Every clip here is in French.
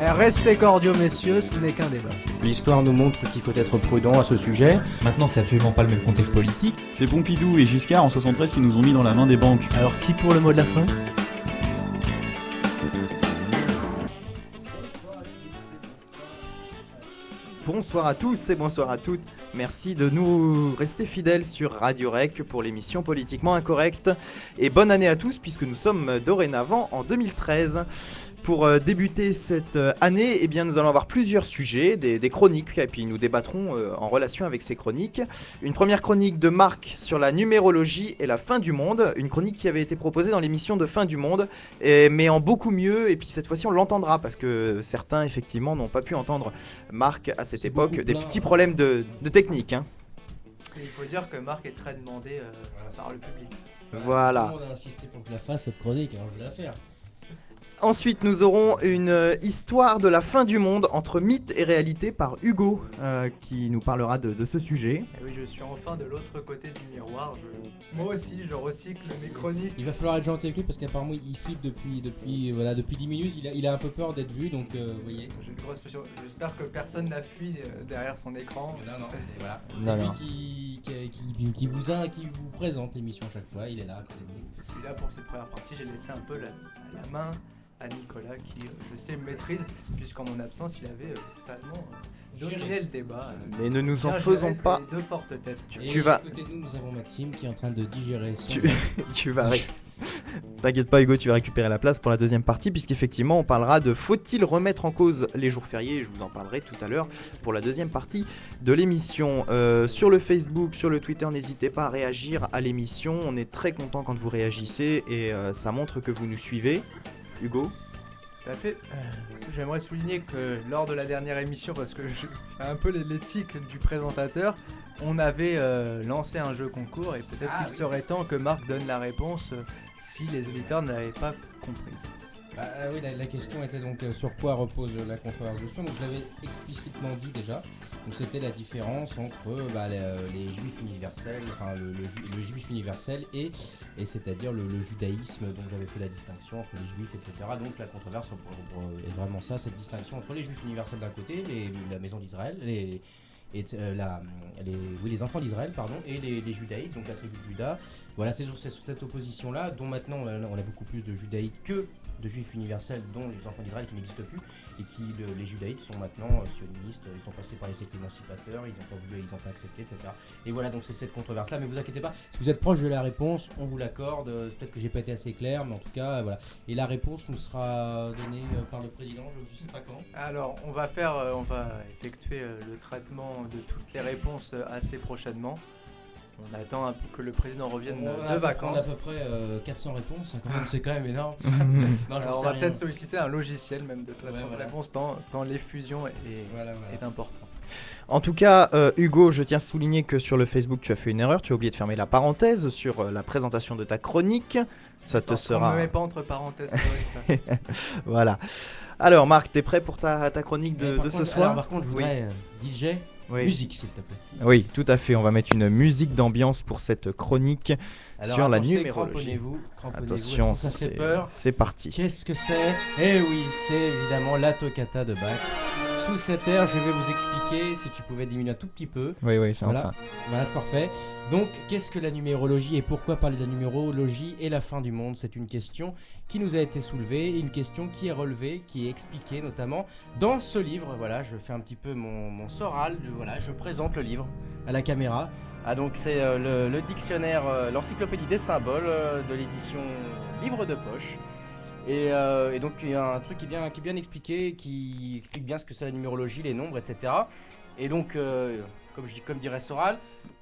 Restez cordiaux, messieurs, ce n'est qu'un débat. L'histoire nous montre qu'il faut être prudent à ce sujet. Maintenant, c'est absolument pas le même contexte politique. C'est Pompidou et Giscard en 73 qui nous ont mis dans la main des banques. Alors, qui pour le mot de la fin ? Bonsoir à tous et bonsoir à toutes. Merci de nous rester fidèles sur Radio Rec pour l'émission Politiquement Incorrecte. Et bonne année à tous puisque nous sommes dorénavant en 2013. Pour débuter cette année, eh bien, nous allons avoir plusieurs sujets, des chroniques, et puis nous débattrons en relation avec ces chroniques. Une première chronique de Marc sur la numérologie et la fin du monde, une chronique qui avait été proposée dans l'émission de Fin du Monde, mais en beaucoup mieux, et puis cette fois-ci on l'entendra, parce que certains effectivement n'ont pas pu entendre Marc à cette époque, des petits problèmes de technique. Hein. Et il faut dire que Marc est très demandé par le public. Voilà. Tout le monde a insisté pour que je la fasse cette chronique, alors je vais la faire. Ensuite, nous aurons une histoire de la fin du monde entre mythe et réalité par Hugo, qui nous parlera de ce sujet. Et oui, je suis enfin de l'autre côté du miroir. Moi aussi, je recycle mes chroniques. Il va falloir être gentil avec lui parce qu'apparemment il flippe depuis 10 minutes. Il a un peu peur d'être vu, donc vous voyez. J'ai une grosse pression. J'espère que personne n'a fui derrière son écran. Non, voilà. C'est lui qui vous présente l'émission à chaque fois. Il est là à côté de nous. Je suis là pour cette première partie. J'ai laissé un peu la main à Nicolas qui, je sais, maîtrise, puisqu'en mon absence, il avait totalement dominé le débat. Mais ne nous en faisons pas. Deux fortes têtes. Tu vas. À côté de nous, nous avons Maxime qui est en train de digérer son. Tu vas. T'inquiète pas, Hugo, tu vas récupérer la place pour la deuxième partie, puisqu'effectivement, on parlera de faut-il remettre en cause les jours fériés. Je vous en parlerai tout à l'heure pour la deuxième partie de l'émission. Sur le Facebook, sur le Twitter, n'hésitez pas à réagir à l'émission. On est très content quand vous réagissez et ça montre que vous nous suivez. Hugo ? Tout à fait. J'aimerais souligner que lors de la dernière émission, parce que j'ai un peu l'éthique du présentateur, on avait lancé un jeu concours et peut-être qu'il serait temps que Marc donne la réponse si les auditeurs ne l'avaient pas comprise. Oui, la question était donc sur quoi repose la contre-résolution. Donc je l'avais explicitement dit déjà. Donc c'était la différence entre les juifs universels, enfin le juif universel et c'est-à-dire le judaïsme dont j'avais fait la distinction entre les juifs, etc. Donc la controverse est vraiment ça, cette distinction entre les juifs universels d'un côté, la maison d'Israël, les enfants d'Israël, pardon, et les judaïtes, donc la tribu de Juda. Voilà, c'est sur cette opposition-là, dont maintenant on a beaucoup plus de judaïtes que de juifs universels, dont les enfants d'Israël qui n'existent plus, et les judaïtes sont maintenant sionistes, ils sont passés par les sectes émancipateurs, ils n'ont pas accepté, etc. Et voilà, donc c'est cette controverse-là, mais vous inquiétez pas, si vous êtes proche de la réponse, on vous l'accorde, peut-être que j'ai pas été assez clair, mais en tout cas, voilà. Et la réponse nous sera donnée par le président, je sais pas quand. Alors, on va effectuer le traitement de toutes les réponses assez prochainement. On attend un peu que le président revienne de vacances. On a à peu près 400 réponses, hein, c'est quand même énorme. Alors on va peut-être solliciter un logiciel même de traitement de réponses, tant l'effusion est importante. En tout cas, Hugo, je tiens à souligner que sur le Facebook, tu as fait une erreur. Tu as oublié de fermer la parenthèse sur la présentation de ta chronique. Ça te sera... On ne met pas entre parenthèses. Ça. Voilà. Alors, Marc, t'es prêt pour ta chronique de ce soir ? Par contre, je voudrais DJ, musique, s'il te plaît. Oui, tout à fait. On va mettre une musique d'ambiance pour cette chronique sur la numérologie. Cramponnez-vous. Attention, ça fait peur. C'est parti. Qu'est-ce que c'est ? Eh oui, c'est évidemment la toccata de Bach. Sous cette air, je vais vous expliquer, si tu pouvais diminuer un tout petit peu. Oui, c'est en train. Voilà, c'est parfait. Donc, qu'est-ce que la numérologie et pourquoi parler de la numérologie et la fin du monde ? C'est une question qui nous a été soulevée, une question qui est relevée, qui est expliquée notamment dans ce livre. Voilà, je fais un petit peu mon soral, je présente le livre à la caméra. Ah, donc c'est le dictionnaire, l'encyclopédie des symboles de l'édition Livre de poche. Et donc il y a un truc qui est bien expliqué, qui explique bien ce que c'est la numérologie, les nombres, etc. Et donc, comme dirait Soral,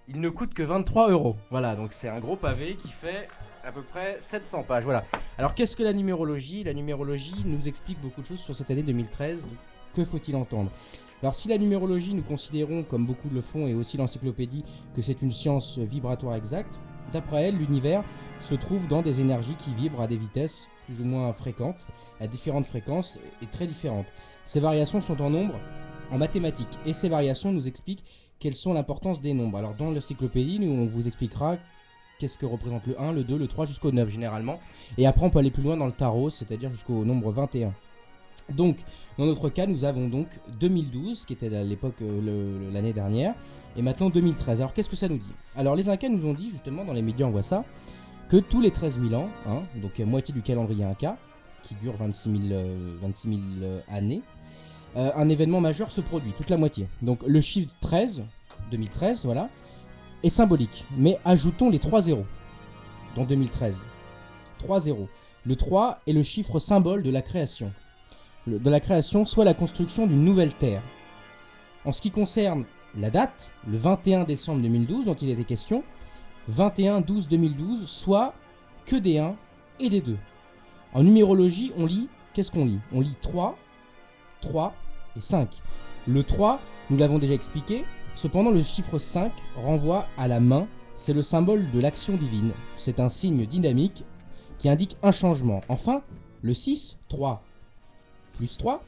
il ne coûte que 23 €. Voilà, donc c'est un gros pavé qui fait à peu près 700 pages. Voilà. Alors qu'est-ce que la numérologie ? La numérologie nous explique beaucoup de choses sur cette année 2013. Que faut-il entendre ? Alors si la numérologie, nous considérons, comme beaucoup le font, et aussi l'encyclopédie, que c'est une science vibratoire exacte, d'après elle, l'univers se trouve dans des énergies qui vibrent à des vitesses plus ou moins fréquentes, à différentes fréquences et très différentes. Ces variations sont en nombre, en mathématiques, et ces variations nous expliquent quelles sont l'importance des nombres. Alors dans l'encyclopédie, nous, on vous expliquera qu'est-ce que représente le 1, le 2, le 3 jusqu'au 9 généralement, et après on peut aller plus loin dans le tarot, c'est-à-dire jusqu'au nombre 21. Donc, dans notre cas, nous avons donc 2012, qui était à l'époque l'année dernière, et maintenant 2013. Alors, qu'est-ce que ça nous dit? Alors, les Incas nous ont dit, justement, dans les médias, on voit ça, que tous les 13 000 ans, hein, donc moitié du calendrier Inca, qui dure 26 000 années, un événement majeur se produit, toute la moitié. Donc, le chiffre 13, 2013, voilà, est symbolique. Mais ajoutons les 3 zéros dans 2013. 3 zéros. Le 3 est le chiffre symbole de la création. De la création, soit la construction d'une nouvelle terre. En ce qui concerne la date, le 21 décembre 2012, dont il était question, 21-12-2012, soit que des 1 et des 2. En numérologie, on lit, qu'est-ce qu'on lit? On lit 3, 3 et 5. Le 3, nous l'avons déjà expliqué, cependant le chiffre 5 renvoie à la main, c'est le symbole de l'action divine. C'est un signe dynamique qui indique un changement. Enfin, le 6, 3, plus 3,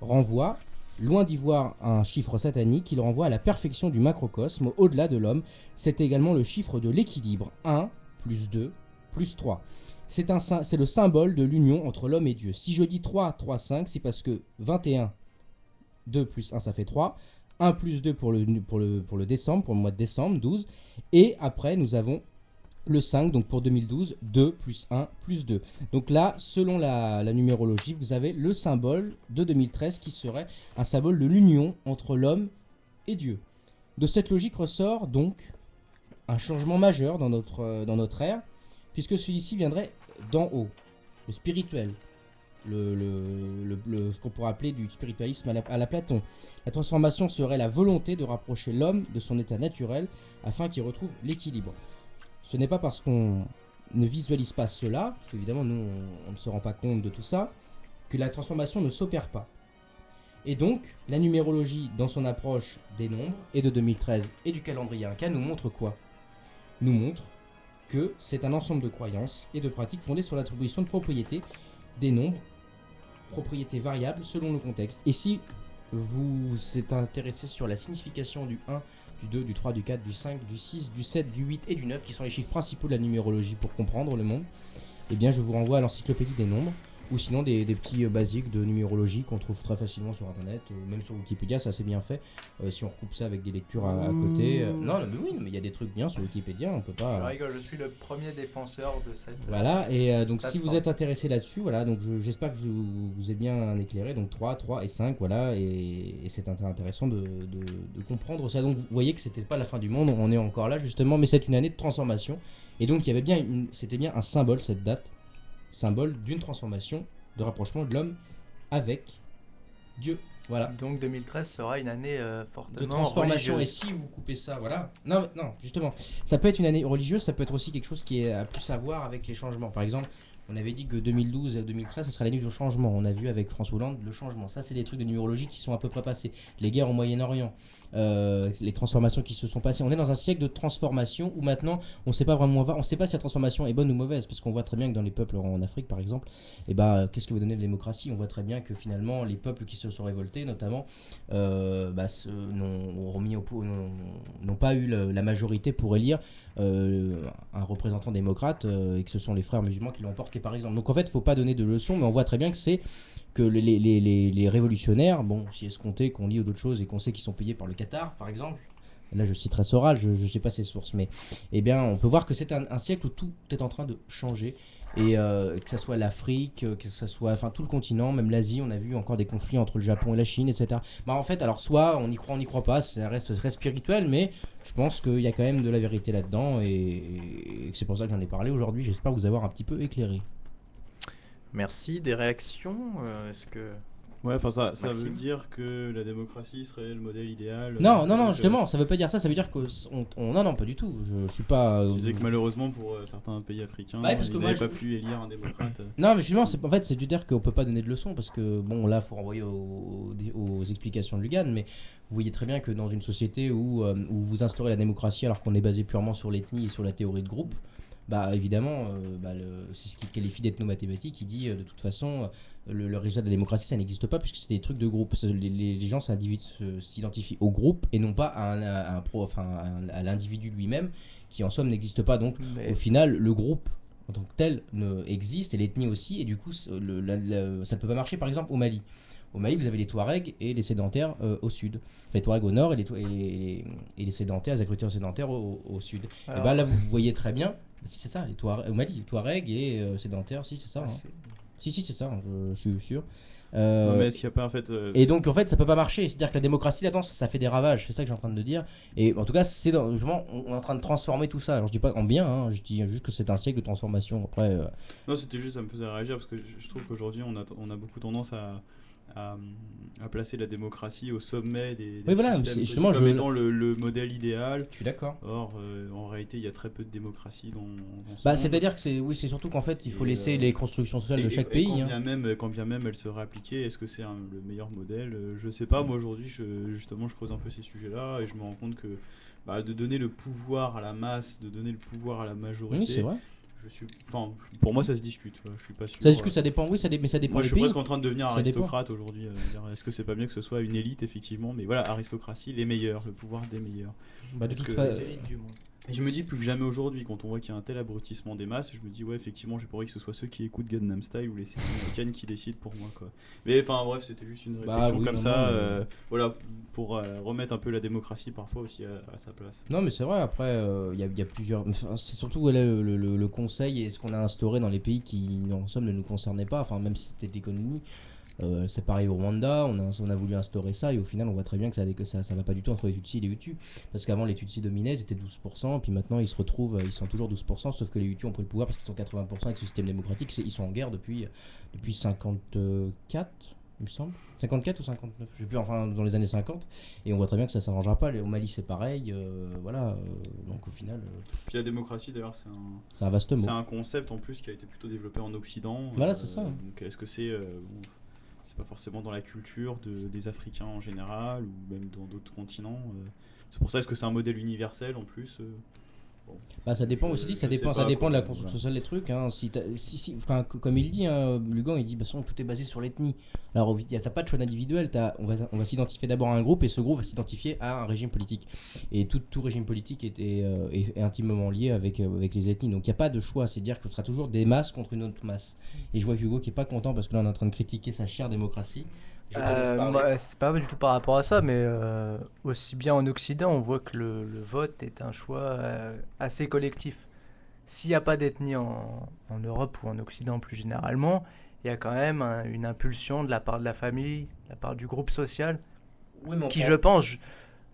renvoie, loin d'y voir un chiffre satanique, il renvoie à la perfection du macrocosme, au-delà de l'homme. C'est également le chiffre de l'équilibre, 1, plus 2, plus 3. C'est le symbole de l'union entre l'homme et Dieu. Si je dis 3, 3, 5, c'est parce que 21, 2 plus 1, ça fait 3. 1 plus 2 pour le décembre, pour le mois de décembre, 12. Et après, nous avons le 5, donc pour 2012, 2 plus 1 plus 2. Donc là, selon la numérologie, vous avez le symbole de 2013 qui serait un symbole de l'union entre l'homme et Dieu. De cette logique ressort donc un changement majeur dans notre ère, puisque celui-ci viendrait d'en haut, le spirituel, ce qu'on pourrait appeler du spiritualisme à la Platon. La transformation serait la volonté de rapprocher l'homme de son état naturel afin qu'il retrouve l'équilibre. Ce n'est pas parce qu'on ne visualise pas cela, parce qu'évidemment nous on ne se rend pas compte de tout ça, que la transformation ne s'opère pas. Et donc la numérologie dans son approche des nombres et de 2013 et du calendrier Inca nous montre quoi? Nous montre que c'est un ensemble de croyances et de pratiques fondées sur l'attribution de propriétés des nombres, propriétés variables selon le contexte. Et si vous êtes intéressé sur la signification du 1, du 2, du 3, du 4, du 5, du 6, du 7, du 8 et du 9, qui sont les chiffres principaux de la numérologie pour comprendre le monde, eh bien je vous renvoie à l'encyclopédie des nombres, ou sinon des petits basiques de numérologie qu'on trouve très facilement sur internet, même sur Wikipédia, c'est assez bien fait. Si on recoupe ça avec des lectures à côté. Non, mais oui, mais il y a des trucs bien sur Wikipédia, on peut pas. Je rigole, je suis le premier défenseur de cette. Voilà, et donc si vous êtes intéressé là-dessus, voilà, donc j'espère que vous ai bien éclairé. Donc 3 et 5, voilà, et c'est intéressant de comprendre ça. Donc vous voyez que c'était pas la fin du monde, on est encore là justement, mais c'est une année de transformation. Et donc il y avait c'était bien un symbole, cette date. Symbole d'une transformation, de rapprochement de l'homme avec Dieu. Voilà. Donc 2013 sera une année fortement de transformation. religieuse. Et si vous coupez ça, voilà. Non, justement, ça peut être une année religieuse, ça peut être aussi quelque chose qui a plus à voir avec les changements. Par exemple, on avait dit que 2012 et 2013, ça sera l'année du changement. On a vu avec François Hollande le changement. Ça, c'est des trucs de numérologie qui sont à peu près passés. Les guerres au Moyen-Orient, les transformations qui se sont passées. On est dans un siècle de transformation où maintenant, on ne sait pas vraiment, on ne sait pas si la transformation est bonne ou mauvaise, parce qu'on voit très bien que dans les peuples en Afrique, par exemple, qu'est-ce que vous donnez de démocratie? On voit très bien que finalement, les peuples qui se sont révoltés, notamment, n'ont pas eu la majorité pour élire un représentant démocrate, et que ce sont les frères musulmans qui l'ont emporté, par exemple. Donc en fait, il ne faut pas donner de leçons, mais on voit très bien que c'est que les révolutionnaires, bon, si escompté qu'on lit d'autres choses et qu'on sait qu'ils sont payés par le Qatar, par exemple, là je citerai Soral, je ne sais pas ses sources, mais eh bien, on peut voir que c'est un siècle où tout est en train de changer, et que ce soit l'Afrique, que ce soit tout le continent, même l'Asie, on a vu encore des conflits entre le Japon et la Chine, etc. En fait, alors soit on y croit pas, ça reste très spirituel, mais je pense qu'il y a quand même de la vérité là-dedans, et c'est pour ça que j'en ai parlé aujourd'hui. J'espère vous avoir un petit peu éclairé. Merci. Des réactions Est-ce que... Ouais, enfin ça veut Maxime. dire que la démocratie serait le modèle idéal. Non, justement, ça veut pas dire ça, ça veut dire que non, pas du tout. Je suis pas. Je disais que malheureusement pour certains pays africains, parce que ils moi, n'avaient pas pu élire un démocrate. Non, mais justement, c'est du dire qu'on peut pas donner de leçons, parce que bon, là, faut renvoyer aux explications de Lugan, mais vous voyez très bien que dans une société où vous instaurez la démocratie alors qu'on est basé purement sur l'ethnie et sur la théorie de groupe, évidemment, c'est ce qui qualifie d'ethnomathématique, qui dit de toute façon le résultat de la démocratie ça n'existe pas puisque c'est des trucs de groupe. Les gens s'identifient au groupe et non pas à l'individu lui-même qui en somme n'existe pas. Donc au final le groupe en tant que telle existe, et l'ethnie aussi, et du coup ça ne peut pas marcher par exemple au Mali. Au Mali, vous avez les Touaregs et les sédentaires au sud. Enfin, les Touaregs au nord et les sédentaires, les agriculteurs sédentaires au sud. Et bah là, vous voyez très bien, si c'est ça, les Touaregs, au Mali, les Touaregs et sédentaires, si c'est ça. Si, c'est ça, je suis sûr. Non, mais est-ce qu'il n'y a pas en fait. Et donc en fait ça peut pas marcher, c'est-à-dire que la démocratie là-dedans ça fait des ravages, c'est ça que j'ai en train de dire. Et en tout cas justement on est en train de transformer tout ça. Alors je dis pas en bien, hein, je dis juste que c'est un siècle de transformation. Après Non, c'était juste, ça me faisait réagir parce que je trouve qu'aujourd'hui on a beaucoup tendance à placer la démocratie au sommet des oui, voilà, systèmes justement, comme étant le modèle idéal. Je suis d'accord. Or, en réalité, il y a très peu de démocratie dans ce bah, monde. c'est-à-dire que c'est surtout qu'en fait, il faut laisser les constructions sociales de chaque pays. Quand bien même elle serait appliquée, est-ce que c'est le meilleur modèle? Je sais pas. Moi, aujourd'hui, justement, je creuse un peu ces sujets-là et je me rends compte que de donner le pouvoir à la masse, de donner le pouvoir à la majorité. Oui, c'est vrai. Pour moi, ça se discute. Je suis pas sûr. Ça se discute, ça dépend. Oui, mais ça dépend. Moi, des je suis pays. presque en train de devenir aristocrate aujourd'hui. Est-ce que c'est pas mieux que ce soit une élite, effectivement? Mais voilà, aristocratie, les meilleurs, le pouvoir des meilleurs. Bah, de toute façon. Et je me dis plus que jamais aujourd'hui, quand on voit qu'il y a un tel abrutissement des masses, je me dis, ouais, effectivement, j'ai pas envie que ce soit ceux qui écoutent Gangnam Style ou les séries américaines qui décident pour moi, quoi. Mais enfin, bref, c'était juste une réflexion comme ça. Voilà, pour remettre un peu la démocratie parfois aussi à sa place. Non, mais c'est vrai, après, il y a plusieurs. C'est surtout le conseil et ce qu'on a instauré dans les pays qui, en somme, ne nous concernaient pas, enfin, même si c'était de l'économie. C'est pareil au Rwanda, on a voulu instaurer ça et au final on voit très bien que ça va pas du tout entre les Tutsis et les Hutus, parce qu'avant les Tutsis dominaient, ils étaient 12%, puis maintenant ils sont toujours 12%, sauf que les Hutus ont pris le pouvoir parce qu'ils sont 80% avec ce système démocratique, ils sont en guerre depuis 54, il me semble, 54 ou 59, je sais plus, enfin dans les années 50, et on voit très bien que ça s'arrangera pas. Au Mali c'est pareil, voilà, donc au final... Puis la démocratie d'ailleurs c'est un vaste mot. C'est un concept en plus qui a été plutôt développé en Occident. Voilà, c'est ça. Donc est-ce que c'est pas forcément dans la culture des Africains en général ou même dans d'autres continents. C'est pour ça, est-ce que c'est un modèle universel en plus? Bah, ça dépend aussi, ça dépend de la construction sociale des trucs. Hein. Comme il dit, hein, Lugan, il dit, tout est basé sur l'ethnie. Alors, t'as pas de choix individuel, on va s'identifier d'abord à un groupe et ce groupe va s'identifier à un régime politique. Et tout régime politique est intimement lié avec les ethnies. Donc, il n'y a pas de choix, c'est-à-dire que ce sera toujours des masses contre une autre masse. Et je vois Hugo qui est pas content parce que là, on est en train de critiquer sa chère démocratie. C'est pas du tout par rapport à ça, mais aussi bien en Occident, on voit que le vote est un choix assez collectif. S'il n'y a pas d'ethnie en Europe ou en Occident plus généralement, il y a quand même une impulsion de la part de la famille, de la part du groupe social, qui, je pense,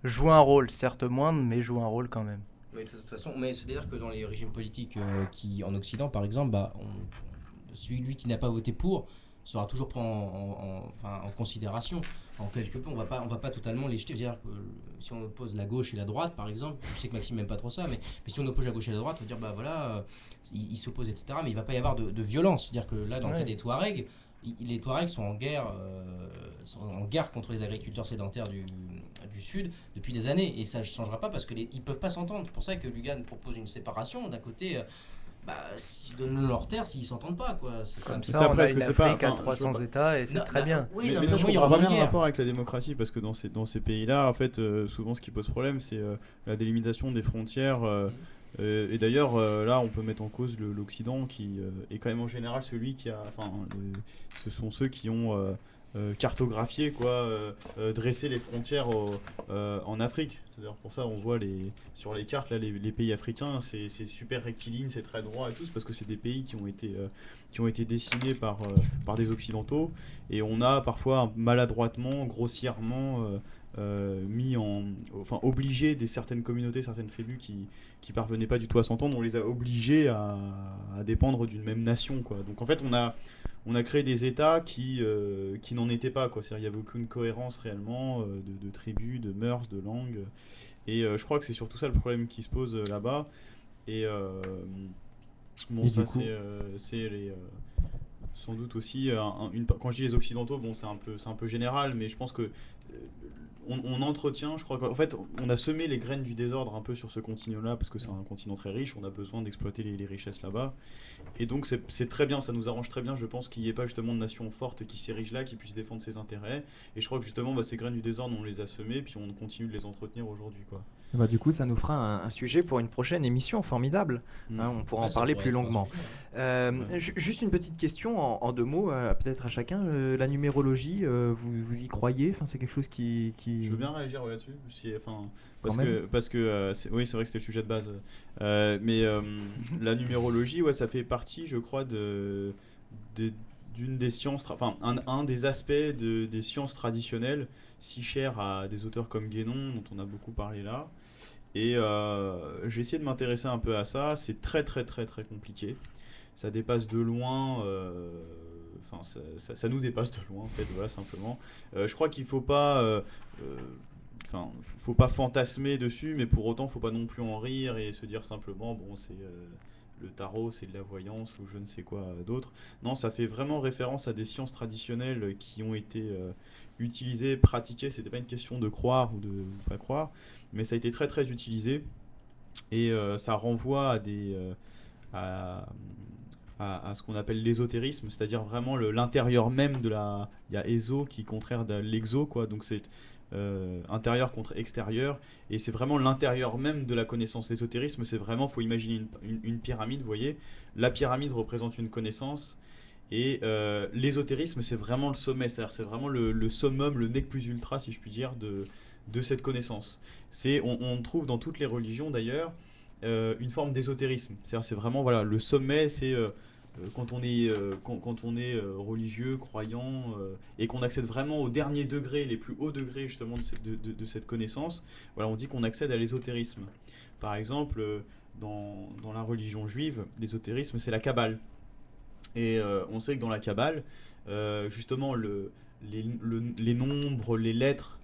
joue un rôle, certes moindre, mais joue un rôle quand même. Mais de toute façon, c'est-à-dire que dans les régimes politiques qui, en Occident, par exemple, celui qui n'a pas voté pour sera toujours pris en considération. En quelque peu, on va pas totalement les jeter. C'est-à-dire que si on oppose la gauche et la droite, par exemple, je sais que Maxime n'aime pas trop ça, mais si on oppose la gauche et la droite, on va dire ils s'opposent, etc. Mais il va pas y avoir de violence. C'est-à-dire que là, dans le cas des Touaregs, les Touaregs sont en guerre contre les agriculteurs sédentaires du sud depuis des années, et ça ne changera pas parce qu'ils peuvent pas s'entendre. C'est pour ça que Lugan propose une séparation. D'un côté, s'ils donnent leur terre, s'ils s'entendent pas, quoi. C'est comme ça, on a une Afrique à 300 États et c'est très bien. Mais ça, je comprends pas bien le rapport avec la démocratie, parce que dans ces pays-là, en fait, souvent ce qui pose problème, c'est la délimitation des frontières. Et d'ailleurs, là, on peut mettre en cause l'Occident, qui est quand même en général celui qui a... ce sont ceux qui ont... cartographier dresser les frontières en Afrique. C'est-à-dire pour ça on voit sur les cartes là, les pays africains, c'est super rectiligne, c'est très droit et tout, parce que c'est des pays qui ont été dessinés par des occidentaux, et on a parfois maladroitement, grossièrement obligé certaines communautés, certaines tribus qui parvenaient pas du tout à s'entendre, on les a obligés à dépendre d'une même nation, quoi. Donc en fait on a créé des États qui n'en étaient pas, quoi. C'est-à-dire, il n'y avait aucune cohérence réellement de tribus, de mœurs, de langues. Et je crois que c'est surtout ça le problème qui se pose là-bas. Et c'est sans doute aussi quand je dis les occidentaux, c'est un peu général, mais je pense que on entretient, je crois qu'en fait on a semé les graines du désordre un peu sur ce continent-là, parce que c'est un continent très riche, on a besoin d'exploiter les richesses là-bas, et donc c'est très bien, ça nous arrange très bien, je pense, qu'il n'y ait pas justement de nation forte qui s'érige là, qui puisse défendre ses intérêts, et je crois que justement ces graines du désordre on les a semées, puis on continue de les entretenir aujourd'hui, quoi. Bah, du coup, ça nous fera un sujet pour une prochaine émission formidable. On pourra en parler plus longuement. Juste une petite question en 2 mots, peut-être à chacun. La numérologie, vous y croyez? Enfin, c'est quelque chose qui... Je veux bien réagir là-dessus. Parce que oui, c'est vrai que c'était le sujet de base. Mais la numérologie, ouais, ça fait partie, je crois, d'une des sciences, un des aspects des sciences traditionnelles, si chères à des auteurs comme Guénon, dont on a beaucoup parlé là. Et j'ai essayé de m'intéresser un peu à ça. C'est très très très très compliqué. Ça dépasse de loin. Ça nous dépasse de loin en fait. Voilà, simplement. Je crois qu'il faut pas. Faut pas fantasmer dessus, mais pour autant, faut pas non plus en rire et se dire simplement, bon, c'est le tarot, c'est de la voyance ou je ne sais quoi d'autre. Non, ça fait vraiment référence à des sciences traditionnelles qui ont été utilisées, pratiquées. C'était pas une question de croire ou de pas croire, mais ça a été très très utilisé et ça renvoie à à ce qu'on appelle l'ésotérisme, c'est-à-dire vraiment l'intérieur même de la... Il y a éso qui est contraire de l'exo, quoi, donc c'est intérieur contre extérieur, et c'est vraiment l'intérieur même de la connaissance. L'ésotérisme, c'est vraiment, faut imaginer une pyramide, vous voyez, la pyramide représente une connaissance, et l'ésotérisme, c'est vraiment le sommet, c'est-à-dire c'est vraiment le summum, le nec plus ultra, si je puis dire, de cette connaissance. On trouve dans toutes les religions d'ailleurs une forme d'ésotérisme, c'est-à-dire c'est vraiment, voilà, le sommet, c'est quand on est religieux, croyant, et qu'on accède vraiment au dernier degré, les plus hauts degrés justement de cette connaissance, voilà, on dit qu'on accède à l'ésotérisme. Par exemple, dans la religion juive, l'ésotérisme, c'est la Kabbale. Et on sait que dans la Kabbale, justement, les nombres, les lettres,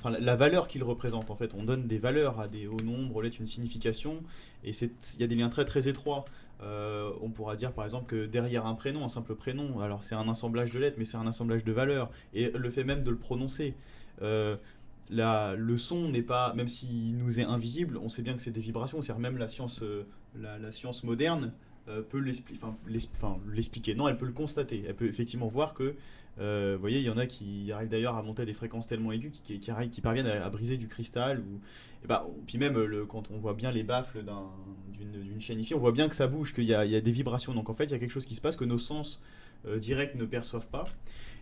la valeur qu'ils représentent, en fait, on donne des valeurs aux nombres, aux lettres, une signification, et il y a des liens très très étroits. On pourra dire par exemple que derrière un prénom, un simple prénom, alors c'est un assemblage de lettres, mais c'est un assemblage de valeurs, et le fait même de le prononcer, le son n'est pas, même s'il nous est invisible, on sait bien que c'est des vibrations. C'est-à-dire même la science moderne peut l'expliquer. Non, elle peut le constater. Elle peut effectivement voir que, vous voyez, il y en a qui arrivent d'ailleurs à monter à des fréquences tellement aiguës qui parviennent à briser du cristal. Puis même, quand on voit bien les baffles d'une chaîne IFI, on voit bien que ça bouge, qu'il y a des vibrations. Donc en fait, il y a quelque chose qui se passe que nos sens directs ne perçoivent pas.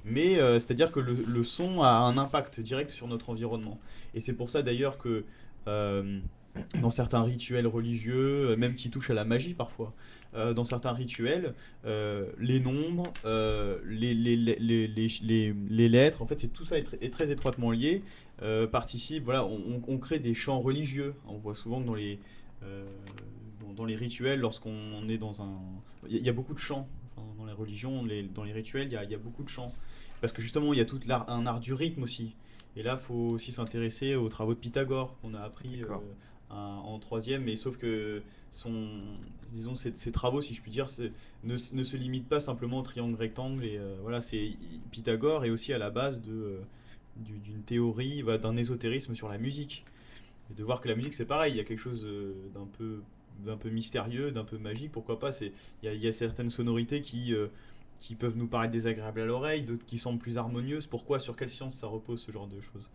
Mais c'est-à-dire que le son a un impact direct sur notre environnement. Et c'est pour ça d'ailleurs que dans certains rituels religieux, même qui touchent à la magie parfois, dans certains rituels, les nombres, les lettres, en fait, tout ça est très étroitement lié, participe, voilà, on crée des chants religieux. On voit souvent que dans les rituels, lorsqu'on est dans un... Il y a beaucoup de chants. Dans les religions, dans les rituels, il y a beaucoup de chants. Parce que justement, il y a tout un art du rythme aussi. Et là, il faut aussi s'intéresser aux travaux de Pythagore, qu'on a appris en 3e, mais sauf que ses travaux, si je puis dire, ne se limitent pas simplement au triangle rectangle. Et voilà, Pythagore est aussi à la base d'une théorie, d'un ésotérisme sur la musique. Et de voir que la musique, c'est pareil, il y a quelque chose d'un peu mystérieux, d'un peu magique, pourquoi pas. Il y a certaines sonorités qui peuvent nous paraître désagréables à l'oreille, d'autres qui semblent plus harmonieuses. Pourquoi? Sur quelle science ça repose, ce genre de choses?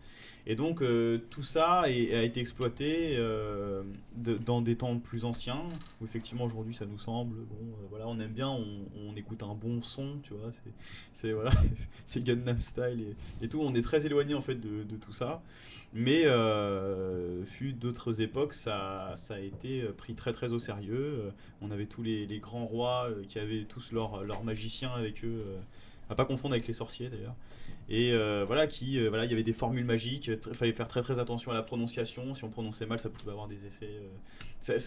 Et donc tout ça a été exploité dans des temps plus anciens, où effectivement aujourd'hui ça nous semble, voilà, on aime bien, on écoute un bon son, tu vois, voilà, c'est Gangnam Style et tout, on est très éloigné en fait de tout ça. Mais fut d'autres époques, ça a été pris très très au sérieux. On avait tous les grands rois qui avaient tous leurs magiciens avec eux, à pas confondre avec les sorciers d'ailleurs. Et voilà, il y avait des formules magiques, il fallait faire très très attention à la prononciation. Si on prononçait mal, ça pouvait avoir des effets.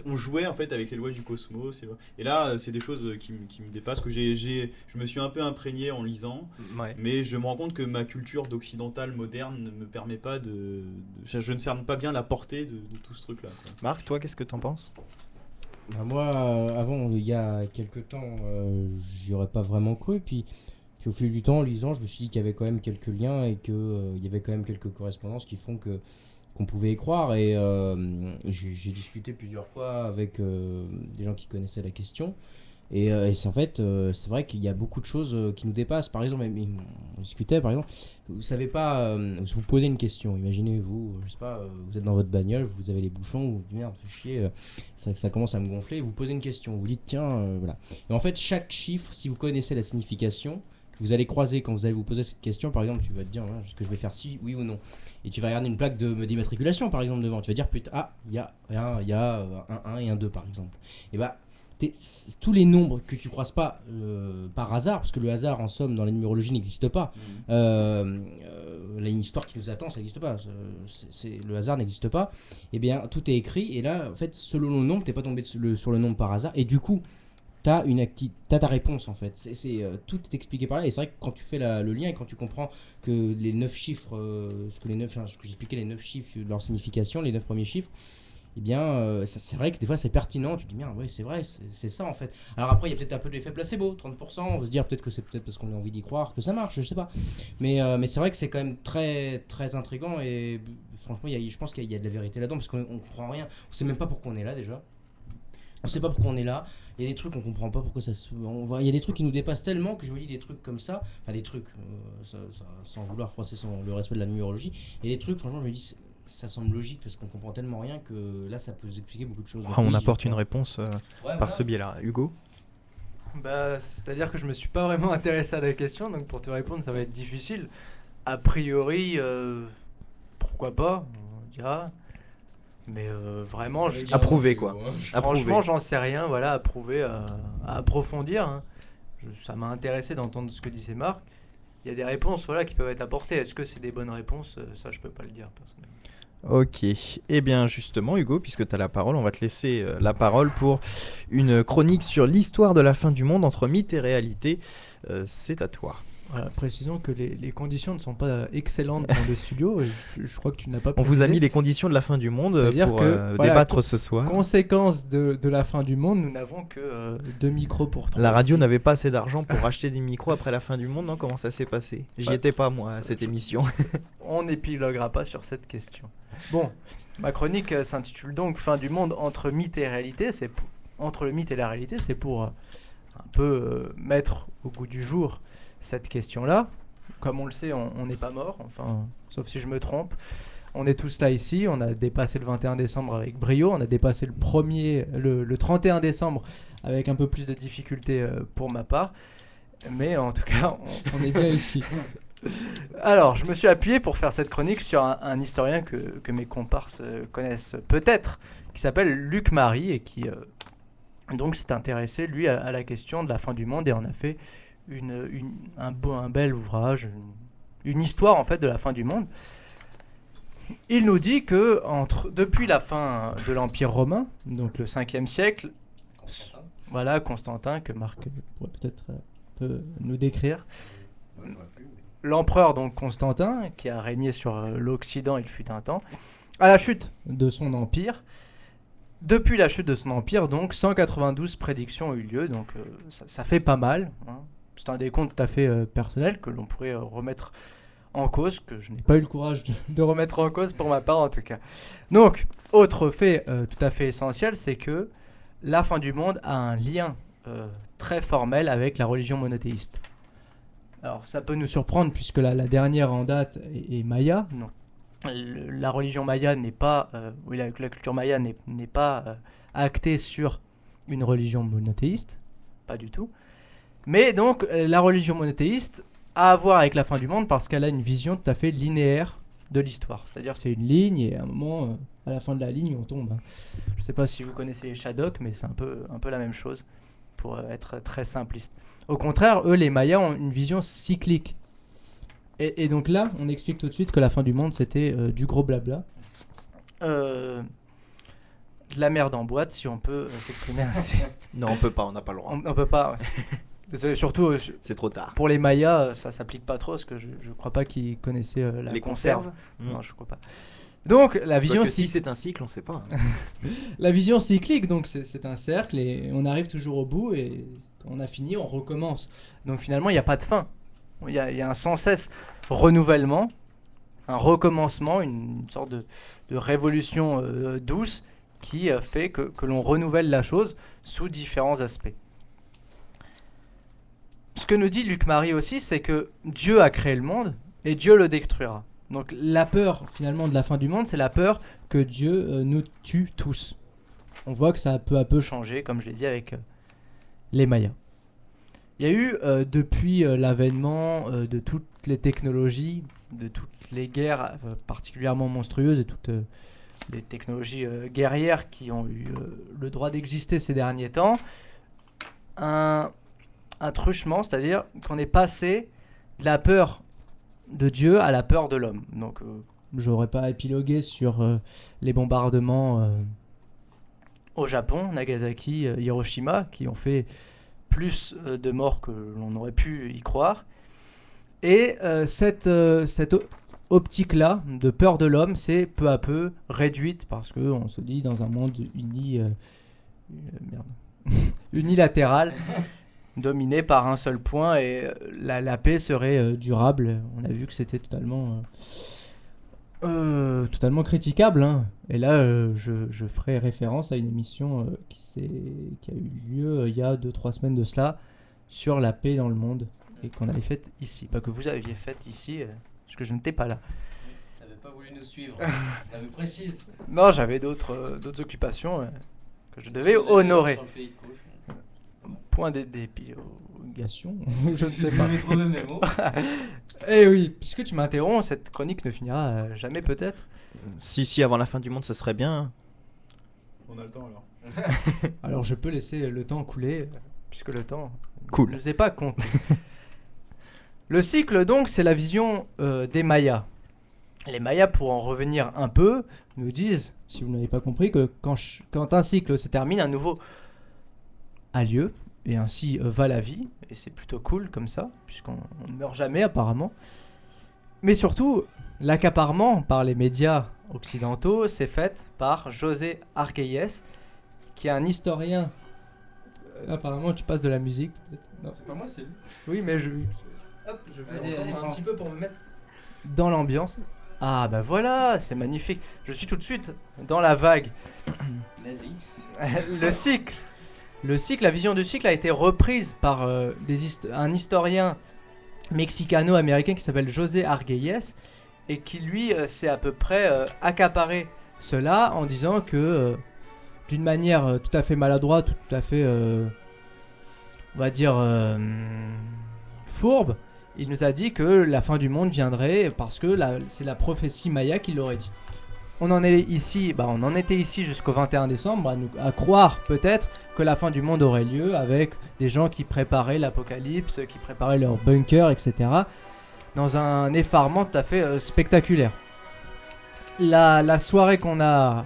On jouait en fait avec les lois du cosmos. Et là, c'est des choses qui me dépassent, que je me suis un peu imprégné en lisant. Ouais. Mais je me rends compte que ma culture d'occidentale moderne ne me permet pas je ne cerne pas bien la portée de tout ce truc-là, quoi. Marc, toi, qu'est-ce que t'en penses? Moi, avant, il y a quelques temps, j'y aurais pas vraiment cru. Puis au fil du temps, en lisant, je me suis dit qu'il y avait quand même quelques liens et qu'il y avait quand même quelques correspondances qui font qu'on pouvait y croire. Et j'ai discuté plusieurs fois avec des gens qui connaissaient la question. Et c'est en fait, c'est vrai qu'il y a beaucoup de choses qui nous dépassent. Par exemple, on discutait, par exemple, vous savez pas, vous posez une question. Imaginez-vous, je sais pas, vous êtes dans votre bagnole, vous avez les bouchons, vous dites merde, fait chier, ça commence à me gonfler. Vous posez une question, vous dites tiens, voilà. Et en fait, chaque chiffre, si vous connaissez la signification, que vous allez croiser quand vous allez vous poser cette question, par exemple, tu vas te dire est-ce que je vais faire si, oui ou non. Et tu vas regarder une plaque d'immatriculation, par exemple, devant. Tu vas dire putain, il y a un 1 et un 2, par exemple. Et bah, tous les nombres que tu croises pas par hasard, parce que le hasard en somme dans la numérologie n'existe pas. Une histoire qui nous attend, ça n'existe pas. Le hasard n'existe pas. Et bien tout est écrit. Et là, en fait, selon le nombre, t'es pas tombé sur le nombre par hasard. Et du coup, t'as ta réponse en fait. Tout est expliqué par là. Et c'est vrai que quand tu fais le lien et quand tu comprends que les 9 chiffres, ce que j'expliquais, les 9 chiffres, leur signification, les 9 premiers chiffres. Eh bien, c'est vrai que des fois c'est pertinent, tu te dis bien, ouais, c'est vrai, c'est ça en fait. Alors après, il y a peut-être un peu de l'effet placebo, 30%, on va se dire peut-être que c'est peut-être parce qu'on a envie d'y croire que ça marche, je sais pas. Mais c'est vrai que c'est quand même très, très intriguant et franchement, je pense qu'il y a de la vérité là-dedans parce qu'on comprend rien. On sait même pas pourquoi on est là déjà. On sait pas pourquoi on est là. Il y a des trucs on comprend pas pourquoi ça se. Il y a des trucs qui nous dépassent tellement que je me dis des trucs comme ça. Enfin, des trucs, sans vouloir froisser le respect de la numérologie. Il y a des trucs, franchement, je me dis. Ça semble logique parce qu'on comprend tellement rien que là ça peut vous expliquer beaucoup de choses. Donc, on apporte une réponse par ce biais-là. Hugo ? Bah, c'est-à-dire que je me suis pas vraiment intéressé à la question, donc pour te répondre ça va être difficile. A priori, pourquoi pas, on dira. Mais vraiment, approuvé quoi. Franchement, j'en sais rien, voilà, approuvé, à approfondir. Hein. Ça m'a intéressé d'entendre ce que disait Marc. Il y a des réponses voilà, qui peuvent être apportées. Est-ce que c'est des bonnes réponses ? Ça, je peux pas le dire personnellement. Ok, eh bien justement Hugo, puisque tu as la parole, on va te laisser la parole pour une chronique sur l'histoire de la fin du monde entre mythe et réalité. C'est à toi. Voilà, précisons que les conditions ne sont pas excellentes dans le studio. Je crois que tu n'as pas précisé. On vous a mis les conditions de la fin du monde pour débattre ce soir. Conséquence de la fin du monde, nous n'avons que 2 micros pour 3. La radio n'avait pas assez d'argent pour acheter des micros après la fin du monde, non ? Comment ça s'est passé ? J'y étais pas moi à cette émission. On n'épiloguera pas sur cette question. Bon, ma chronique s'intitule donc Fin du monde entre mythe et réalité. Entre le mythe et la réalité, c'est pour un peu mettre au goût du jour cette question-là. Comme on le sait, on n'est pas mort, enfin, sauf si je me trompe. On est tous là ici, on a dépassé le 21 décembre avec brio, on a dépassé le 31 décembre avec un peu plus de difficulté pour ma part. Mais en tout cas, on est bien ici. Alors, je me suis appuyé pour faire cette chronique sur un historien que mes comparses connaissent peut-être, qui s'appelle Luc Marie et qui donc s'est intéressé, lui, à la question de la fin du monde et en a fait un bel ouvrage, une histoire en fait de la fin du monde. Il nous dit que depuis la fin de l'Empire romain, donc le 5e siècle, voilà Constantin que Marc pourrait peut-être nous décrire. L'empereur donc Constantin, qui a régné sur l'Occident il fut un temps, à la chute de son empire. Depuis la chute de son empire, donc 192 prédictions ont eu lieu, donc ça fait pas mal. Hein. C'est un décompte tout à fait personnel que l'on pourrait remettre en cause, que je n'ai pas eu le courage de remettre en cause pour ma part en tout cas. Donc, autre fait tout à fait essentiel, c'est que la fin du monde a un lien très formel avec la religion monothéiste. Alors, ça peut nous surprendre puisque la dernière en date est Maya. Non. La religion maya n'est pas, la culture maya n'est pas actée sur une religion monothéiste, pas du tout. Mais donc, la religion monothéiste a à voir avec la fin du monde parce qu'elle a une vision tout à fait linéaire de l'histoire. C'est-à-dire c'est une ligne et à un moment, à la fin de la ligne, on tombe. Je ne sais pas si vous connaissez les Shadok, mais c'est un peu la même chose pour être très simpliste. Au contraire, eux, les Mayas ont une vision cyclique. Et donc là, on explique tout de suite que la fin du monde, c'était du gros blabla. De la merde en boîte, si on peut s'exprimer ainsi. Non, on peut pas, on n'a pas le droit. On peut pas, ouais. Désolé, surtout, c'est trop tard. Pour les Mayas, ça s'applique pas trop, parce que je crois pas qu'ils connaissaient la conserve. Non, je crois pas. Donc, la vision... si c'est un cycle, on sait pas. La vision cyclique, donc c'est un cercle, et on arrive toujours au bout, et quand on a fini, on recommence. Donc finalement, il n'y a pas de fin. Il y a un sans cesse renouvellement, un recommencement, une sorte de révolution douce qui fait que l'on renouvelle la chose sous différents aspects. que nous dit Luc Marie aussi, c'est que Dieu a créé le monde et Dieu le détruira. Donc la peur finalement de la fin du monde, c'est la peur que Dieu nous tue tous. On voit que ça a peu à peu changé, comme je l'ai dit, avec les Mayas. Il y a eu, depuis l'avènement de toutes les technologies, de toutes les guerres particulièrement monstrueuses et toutes les technologies guerrières qui ont eu le droit d'exister ces derniers temps, un truchement, c'est-à-dire qu'on est passé de la peur de Dieu à la peur de l'homme. Donc, j'aurais pas épilogué sur les bombardements au Japon, Nagasaki, Hiroshima, qui ont fait plus de morts que l'on aurait pu y croire. Et cette optique-là de peur de l'homme s'est peu à peu réduite parce qu'on se dit dans un monde unilatéral, dominé par un seul point, et la paix serait durable. On a vu que c'était totalement critiquable, hein. Et là, je ferai référence à une émission qui a eu lieu il y a 2-3 semaines de cela sur la paix dans le monde et qu'on avait faite ici. Pas que vous aviez faite ici, parce que je n'étais pas là. Tu n'avais pas voulu nous suivre, je me précise. Non, j'avais d'autres occupations que je devais honorer. Sur le pays de gauche. Point d'épilogation, je ne sais pas. J'avais trouvé mes mots. Eh oui, puisque tu m'interromps, cette chronique ne finira jamais peut-être. Si, avant la fin du monde, ce serait bien. On a le temps alors. Alors je peux laisser le temps couler, puisque le temps Cool. ne nous est pas compté. Le cycle, donc, c'est la vision des Mayas. Les Mayas, pour en revenir un peu, nous disent, si vous n'avez pas compris, que quand un cycle se termine, un nouveau a lieu, et ainsi va la vie, et c'est plutôt cool comme ça, puisqu'on ne meurt jamais apparemment. Mais surtout, l'accaparement par les médias occidentaux s'est fait par José Argüelles, qui est un historien. Apparemment, tu passes de la musique. Non, C'est pas moi, c'est lui. oui, mais je vais Vas-y, entendre prends. un petit peu pour me mettre dans l'ambiance. Ah bah voilà, c'est magnifique. Je suis tout de suite dans la vague. Vas-y. Le cycle, la vision du cycle a été reprise par un historien mexicano-américain qui s'appelle José Argüelles et qui lui s'est à peu près accaparé cela en disant que d'une manière tout à fait maladroite, tout à fait, on va dire, fourbe, il nous a dit que la fin du monde viendrait parce que c'est la prophétie maya qui l'aurait dit. On en était ici jusqu'au 21 décembre, à croire peut-être que la fin du monde aurait lieu avec des gens qui préparaient l'apocalypse, qui préparaient leurs bunkers, etc. dans un effarement tout à fait spectaculaire. La soirée qu'on a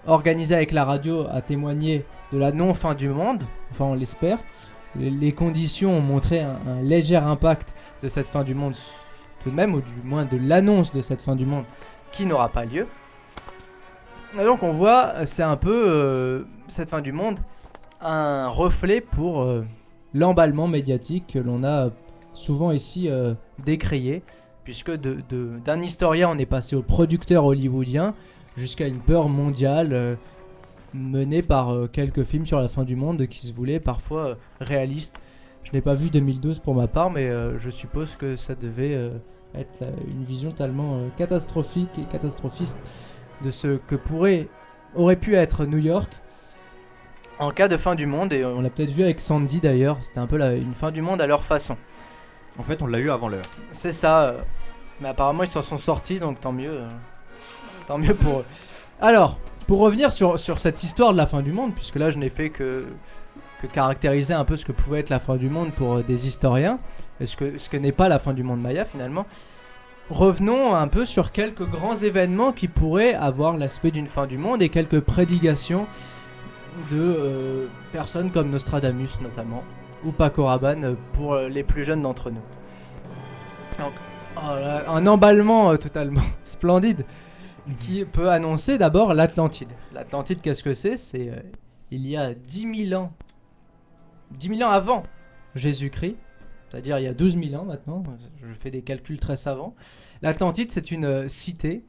organisée avec la radio a témoigné de la non-fin du monde, enfin on l'espère. Les conditions ont montré un léger impact de cette fin du monde tout de même, ou du moins de l'annonce de cette fin du monde qui n'aura pas lieu. Et donc on voit, c'est un peu cette fin du monde, un reflet pour l'emballement médiatique que l'on a souvent ici décrié, puisque d'un historien on est passé au producteur hollywoodien jusqu'à une peur mondiale menée par quelques films sur la fin du monde qui se voulaient parfois réalistes. Je n'ai pas vu 2012 pour ma part, mais je suppose que ça devait être une vision tellement catastrophique et catastrophiste de ce que aurait pu être New York en cas de fin du monde, et on l'a peut-être vu avec Sandy d'ailleurs, c'était un peu une fin du monde à leur façon. En fait, on l'a eu avant l'heure. C'est ça, mais apparemment ils s'en sont sortis, donc tant mieux pour eux. Alors, pour revenir sur cette histoire de la fin du monde, puisque là je n'ai fait que caractériser un peu ce que pouvait être la fin du monde pour des historiens, et ce que n'est pas la fin du monde maya finalement. Revenons un peu sur quelques grands événements qui pourraient avoir l'aspect d'une fin du monde et quelques prédications de personnes comme Nostradamus notamment, ou Paco Rabanne pour les plus jeunes d'entre nous. Donc, un emballement totalement splendide qui peut annoncer d'abord l'Atlantide. L'Atlantide, qu'est-ce que c'est ? C'est il y a 10 000 ans avant Jésus-Christ, c'est-à-dire il y a 12 000 ans maintenant, je fais des calculs très savants. L'Atlantide, c'est une cité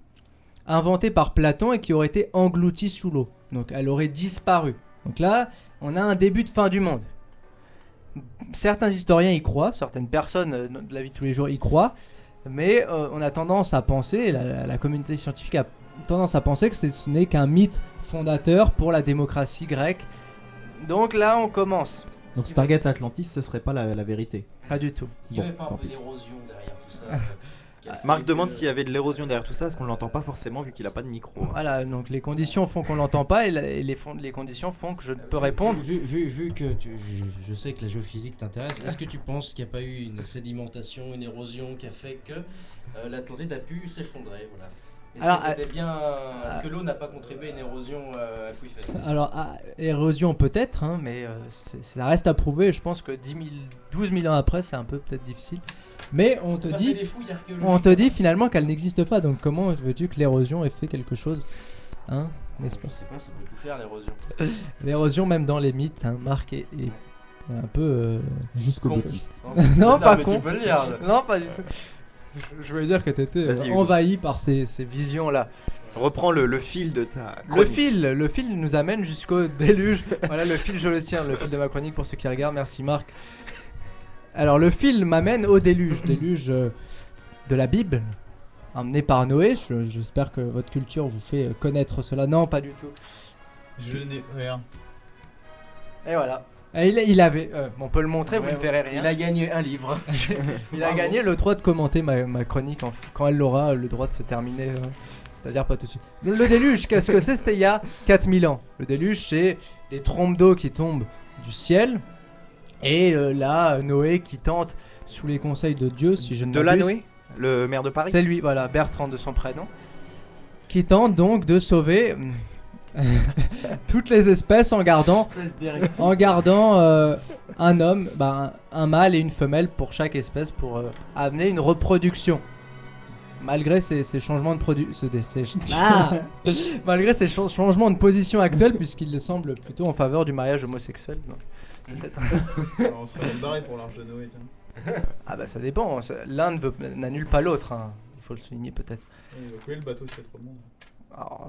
inventée par Platon et qui aurait été engloutie sous l'eau. Donc elle aurait disparu. Donc là, on a un début de fin du monde. certains historiens y croient, certaines personnes de la vie de tous les jours y croient, mais on a tendance à penser, la communauté scientifique a tendance à penser que ce n'est qu'un mythe fondateur pour la démocratie grecque. Donc là, on commence. Donc Stargate Atlantis, ce serait pas la vérité. Pas du tout. Il n'y avait Bon, pas un tant peu pis. d'érosion derrière tout ça qui a fait Marc que- demande s'il y avait de l'érosion derrière tout ça, parce qu'on l'entend pas forcément vu qu'il a pas de micro. Voilà, donc les conditions font qu'on l'entend pas et les conditions font que je ne peux répondre. Vu que je sais que la géophysique t'intéresse, est-ce que tu penses qu'il n'y a pas eu une sédimentation, une érosion qui a fait que l'Atlantide a pu s'effondrer, voilà. Est-ce Alors, que t'étais bien, est-ce que l'eau n'a pas contribué à une érosion aquifère? Alors, érosion peut-être, hein, mais ça reste à prouver. Je pense que 12 000 ans après, c'est un peu peut-être difficile. Mais on te On a fait dit, des fouilles archéologiques. on te dit finalement qu'elle n'existe pas. Donc comment veux-tu que l'érosion ait fait quelque chose, hein, n'est-ce Je pas? sais pas, ça peut tout faire l'érosion. L'érosion, même dans les mythes, hein, Marc est un peu. Jusqu'au Con. boutiste. Non, pas mais con. tu peux le dire. Non, pas du tout. Je voulais dire que t'étais Vas-y, Hugo. envahi par ces visions-là. Reprends le fil de ta Le chronique. fil nous amène jusqu'au déluge. Voilà, le fil, je le tiens, le fil de ma chronique pour ceux qui regardent. Merci Marc. Alors, le fil m'amène au déluge. Déluge de la Bible, emmené par Noé. J'espère que votre culture vous fait connaître cela. Non, pas du tout. Je n'ai rien. Et voilà. Et il avait. On peut le montrer, vous ne verrez rien. Il a gagné un livre. Il a gagné le droit de commenter ma chronique quand elle aura le droit de se terminer. C'est-à-dire pas tout de suite. Le déluge, qu'est-ce que c'est? C'était il y a 4000 ans. Le déluge, c'est des trompes d'eau qui tombent du ciel. Et là, Noé qui tente, sous les conseils de Dieu, si je ne De la m'abuse, Noé, le maire de Paris. c'est lui, voilà, Bertrand de son prénom, qui tente donc de sauver toutes les espèces en gardant un homme, un mâle et une femelle pour chaque espèce pour amener une reproduction. Malgré ces changements de malgré ces changements de position actuels, puisqu'il semble plutôt en faveur du mariage homosexuel. Non, peut-être. On serait mal barré pour l'arche de Noé, tiens. Ah bah ça dépend. L'un n'annule pas l'autre. Hein. Il faut le souligner peut-être. Et il va couler le bateau s'il y a trop de monde. Alors,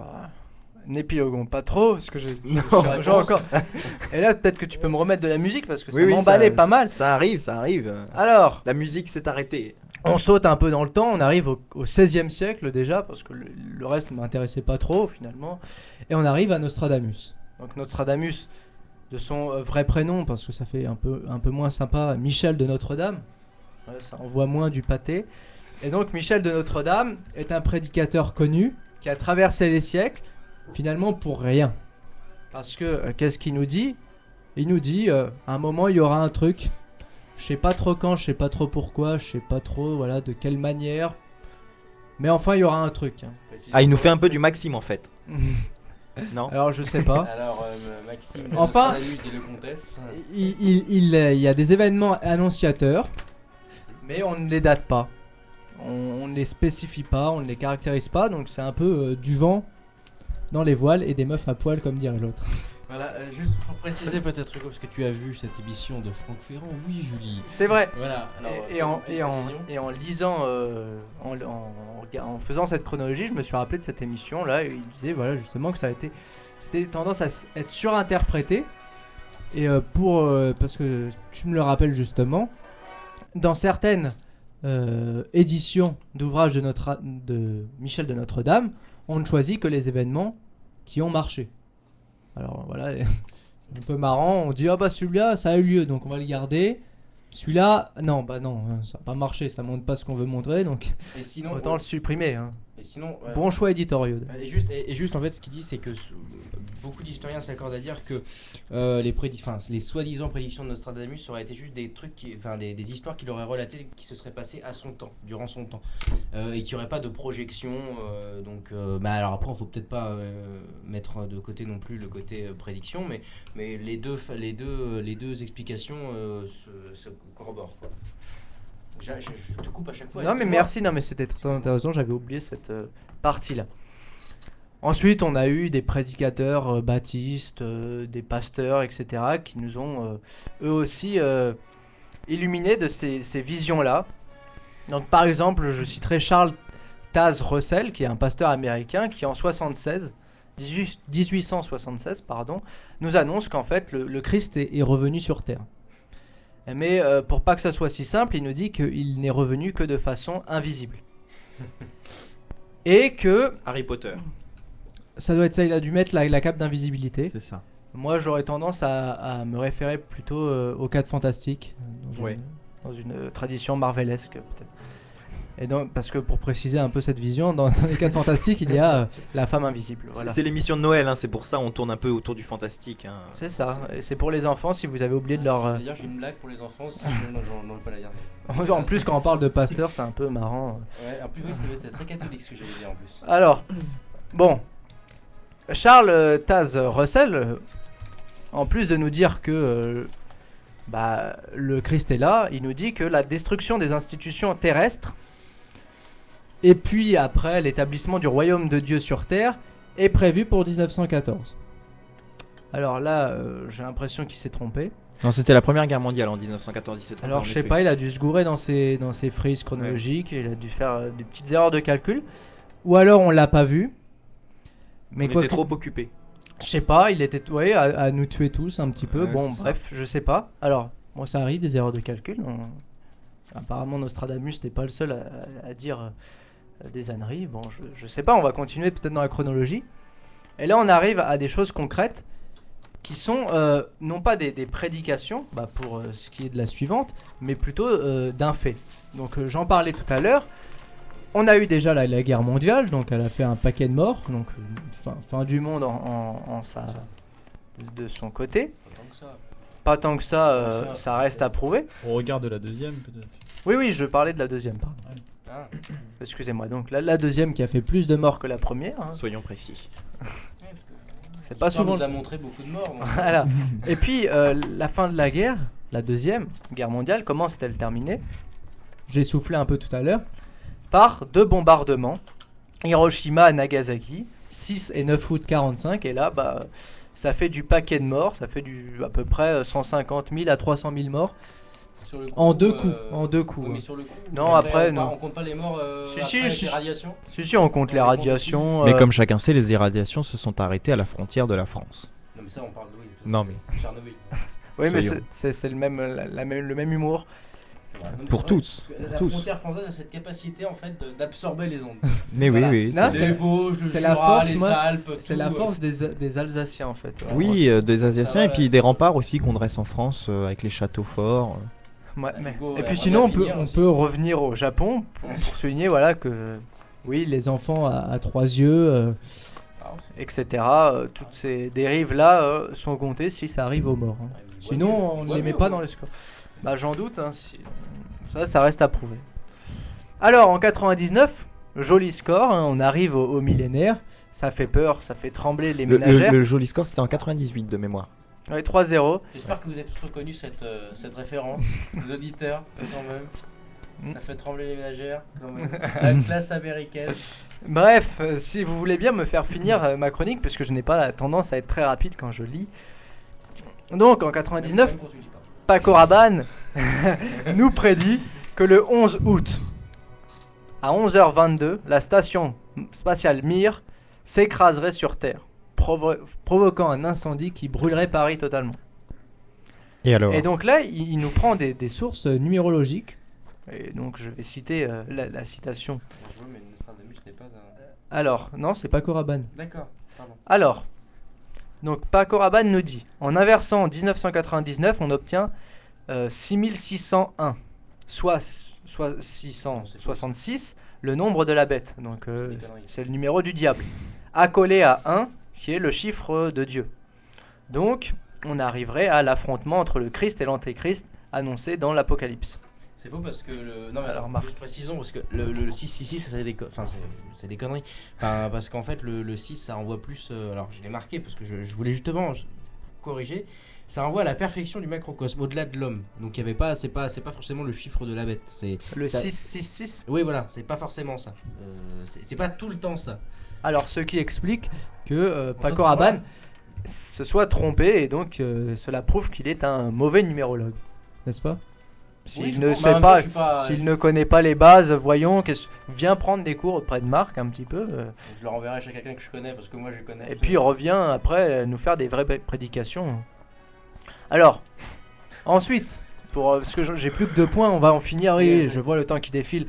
n'épiloguons pas trop, parce que j'ai Non. j'ai encore. Et là, peut-être que tu peux me remettre de la musique parce que ça Oui, oui, m'emballait pas mal. Ça arrive, ça arrive. Alors, La musique s'est arrêtée. on saute un peu dans le temps, on arrive au XVIe siècle déjà, parce que le reste ne m'intéressait pas trop finalement. Et on arrive à Nostradamus. Donc Nostradamus, de son vrai prénom, parce que ça fait un peu moins sympa, Michel de Notre-Dame. Ouais, ça envoie moins du pâté. Et donc Michel de Notre-Dame est un prédicateur connu qui a traversé les siècles, finalement pour rien. Parce que qu'est-ce qu'il nous dit? Il nous dit, à un moment il y aura un truc, je sais pas trop quand, je sais pas trop pourquoi, je sais pas trop voilà de quelle manière, mais enfin il y aura un truc. Hein. Ah, il nous fait un peu du Maxime en fait. Non. Alors je sais pas. Alors, Maxime, Enfin, Nostradamus dit le comtesse. Il y a des événements annonciateurs, mais on ne les date pas. On ne les spécifie pas, on ne les caractérise pas, donc c'est un peu du vent dans les voiles et des meufs à poil comme dirait l'autre. Voilà, juste pour préciser peut-être Hugo, parce que tu as vu cette émission de Franck Ferrand, oui Julie. C'est vrai. Voilà, alors, Et en lisant, en faisant cette chronologie, je me suis rappelé de cette émission là. Il disait voilà justement que c'était tendance à être surinterprété. Et parce que tu me le rappelles justement, dans certaines éditions d'ouvrages de Michel de Notre-Dame, on ne choisit que les événements qui ont marché. Alors voilà, c'est un peu marrant. On dit ah bah celui-là ça a eu lieu donc on va le garder. Celui-là, non, bah non, ça n'a pas marché, ça montre pas ce qu'on veut montrer, donc Et sinon, autant le supprimer. Hein. Et sinon, Bon choix éditoriaux. Et juste en fait, ce qu'il dit, c'est que beaucoup d'historiens s'accordent à dire que les soi-disant prédictions de Nostradamus auraient été juste des trucs, des histoires qu'il aurait relatées qui se seraient passées à son temps, durant son temps, et qu'il n'y aurait pas de projection. Alors après, il faut peut-être pas mettre de côté non plus le côté prédiction, mais les deux explications se corroborent, quoi. Je te coupe à chaque fois. Non mais merci, non mais c'était très intéressant, j'avais oublié cette partie-là. Ensuite, on a eu des prédicateurs baptistes, des pasteurs, etc., qui nous ont eux aussi illuminés de ces visions-là. Donc par exemple, je citerai Charles Taze Russell, qui est un pasteur américain, qui en 1876, nous annonce qu'en fait le Christ est revenu sur Terre. Mais pour pas que ça soit si simple, il nous dit qu'il n'est revenu que de façon invisible. Et que Harry Potter. ça doit être ça, il a dû mettre la cape d'invisibilité. C'est ça. Moi, j'aurais tendance à me référer plutôt aux 4 fantastiques, Ouais. dans une tradition marvelesque peut-être. Et donc, parce que pour préciser un peu cette vision, dans les 4 fantastiques, il y a la femme invisible. Voilà. C'est l'émission de Noël, hein, c'est pour ça on tourne un peu autour du fantastique. Hein. C'est ça, et c'est pour les enfants si vous avez oublié de leur... D'ailleurs, j'ai une blague pour les enfants, si j'en ai pas la garder. En plus, quand on parle de pasteur, c'est un peu marrant. Ouais, en plus, oui, c'est très catholique ce que j'allais dire en plus. Alors, bon, Charles Taz Russell, en plus de nous dire que le Christ est là, il nous dit que la destruction des institutions terrestres, et puis après l'établissement du royaume de Dieu sur terre, est prévu pour 1914. Alors là, j'ai l'impression qu'il s'est trompé. Non, c'était la Première Guerre mondiale en 1914. Il s'est trompé, Alors en je sais effet. pas, il a dû se gourer dans ses frises chronologiques, il a dû faire des petites erreurs de calcul, ou alors on l'a pas vu. On quoi était que- trop occupés. Je sais pas, il était à nous tuer tous un petit peu. Ouais, Bon, c'est bref, je sais pas. Alors, moi, ça arrive des erreurs de calcul. Apparemment, Nostradamus n'était pas le seul à dire des âneries. Bon, je sais pas, on va continuer peut-être dans la chronologie. Et là, on arrive à des choses concrètes qui sont non pas des prédications pour ce qui est de la suivante, mais plutôt d'un fait. Donc, j'en parlais tout à l'heure. On a eu déjà la guerre mondiale, donc elle a fait un paquet de morts, donc fin du monde de son côté. Pas tant que ça, ça reste à prouver. On regarde la deuxième peut-être. Oui, je parlais de la deuxième, pardon. Ah. Excusez-moi, donc la deuxième qui a fait plus de morts que la première. Hein. Soyons précis. C'est pas souvent. nous a montré beaucoup de morts. Donc. Voilà. Et puis la fin de la guerre, la deuxième guerre mondiale, comment s'est-elle terminée? J'ai soufflé un peu tout à l'heure. Par 2 bombardements, Hiroshima et Nagasaki, 6 et 9 août 45, et là, ça fait du paquet de morts, ça fait à peu près 150 000 à 300 000 morts. Sur le coup, En deux coups. Oui, mais hein. sur le coup. Non, après, non. On compte pas les morts Si, après si, avec si, les si. radiations. Si, on compte les radiations. Mais comme chacun sait, les irradiations se sont arrêtées à la frontière de la France. Non, mais ça, on parle de oui. Non, mais- c'est Tchernobyl. Oui, mais Soyons. c'est le même humour. Pour tous, La pour tous. frontière française a cette capacité en fait d'absorber les ondes. Mais Voilà. oui, Non, c'est- Les Vosges, le c'est la Jura, force, les moi, Alpes. C'est tout, la force des Alsaciens en fait. oui, des Asiatiens va, et puis des remparts aussi qu'on dresse en France avec les châteaux forts. Ouais, du coup, et on puis va sinon, finir on aussi. peut revenir au Japon pour souligner voilà, que oui, les enfants à 3 yeux, etc., toutes ces dérives-là sont comptées si ça arrive aux morts. hein. Ouais, mais Sinon, on ne les met pas dans les scores. J'en doute, hein, ça reste à prouver. Alors, en 99, joli score, hein, on arrive au millénaire, ça fait peur, ça fait trembler les ménagères. Le joli score, c'était en 98 de mémoire. Ouais, 3-0. J'espère que vous avez tous reconnu cette référence, les auditeurs, quand même. Ça fait trembler les ménagères, quand même. La classe américaine. Bref, si vous voulez bien me faire finir ma chronique, parce que je n'ai pas la tendance à être très rapide quand je lis. Donc, en 99, Même quand tu dis pas. Paco Rabanne nous prédit que le 11 août, à 11h22, la station spatiale Mir s'écraserait sur Terre, provoquant un incendie qui brûlerait Paris totalement. Et alors Et donc là, il nous prend des sources numérologiques. Et donc je vais citer la citation. Je vois, mais Nostradamus n'est pas un. Alors, non, c'est Paco Rabanne. D'accord, pardon. Alors, donc Paco Rabanne nous dit, en inversant 1999, on obtient 6601, soit 666, le nombre de la bête. Donc des conneries. c'est le numéro du diable. Accolé à 1, qui est le chiffre de Dieu. Donc, on arriverait à l'affrontement entre le Christ et l'Antéchrist annoncé dans l'Apocalypse. C'est faux parce que le. Non, mais Alors, alors, Marc. juste précisons parce que le 666, c'est des, enfin, c'est des conneries. Enfin, parce qu'en fait, le 6, ça renvoie plus. Alors, je l'ai marqué parce que je voulais justement corriger. Ça renvoie à la perfection du macrocosme, au-delà de l'homme. Donc, il y avait pas. C'est pas forcément le chiffre de la bête. C'est. Le ça- 666. Oui, voilà, c'est pas forcément ça. C'est pas tout le temps ça. Alors, ce qui explique que Paco voilà. Rabanne se soit trompé et donc cela prouve qu'il est un mauvais numérologue. N'est-ce pas? S'il Oui, je ne pense, sait mais en même pas, temps, je suis pas- s'il ne connaît pas les bases, voyons, viens prendre des cours auprès de Marc un petit peu. Je le renverrai chez quelqu'un que je connais parce que moi je connais. Et puis revient après nous faire des vraies prédications. Alors, ensuite, parce que j'ai plus que 2 points, on va en finir. Oui, je vois le temps qui défile.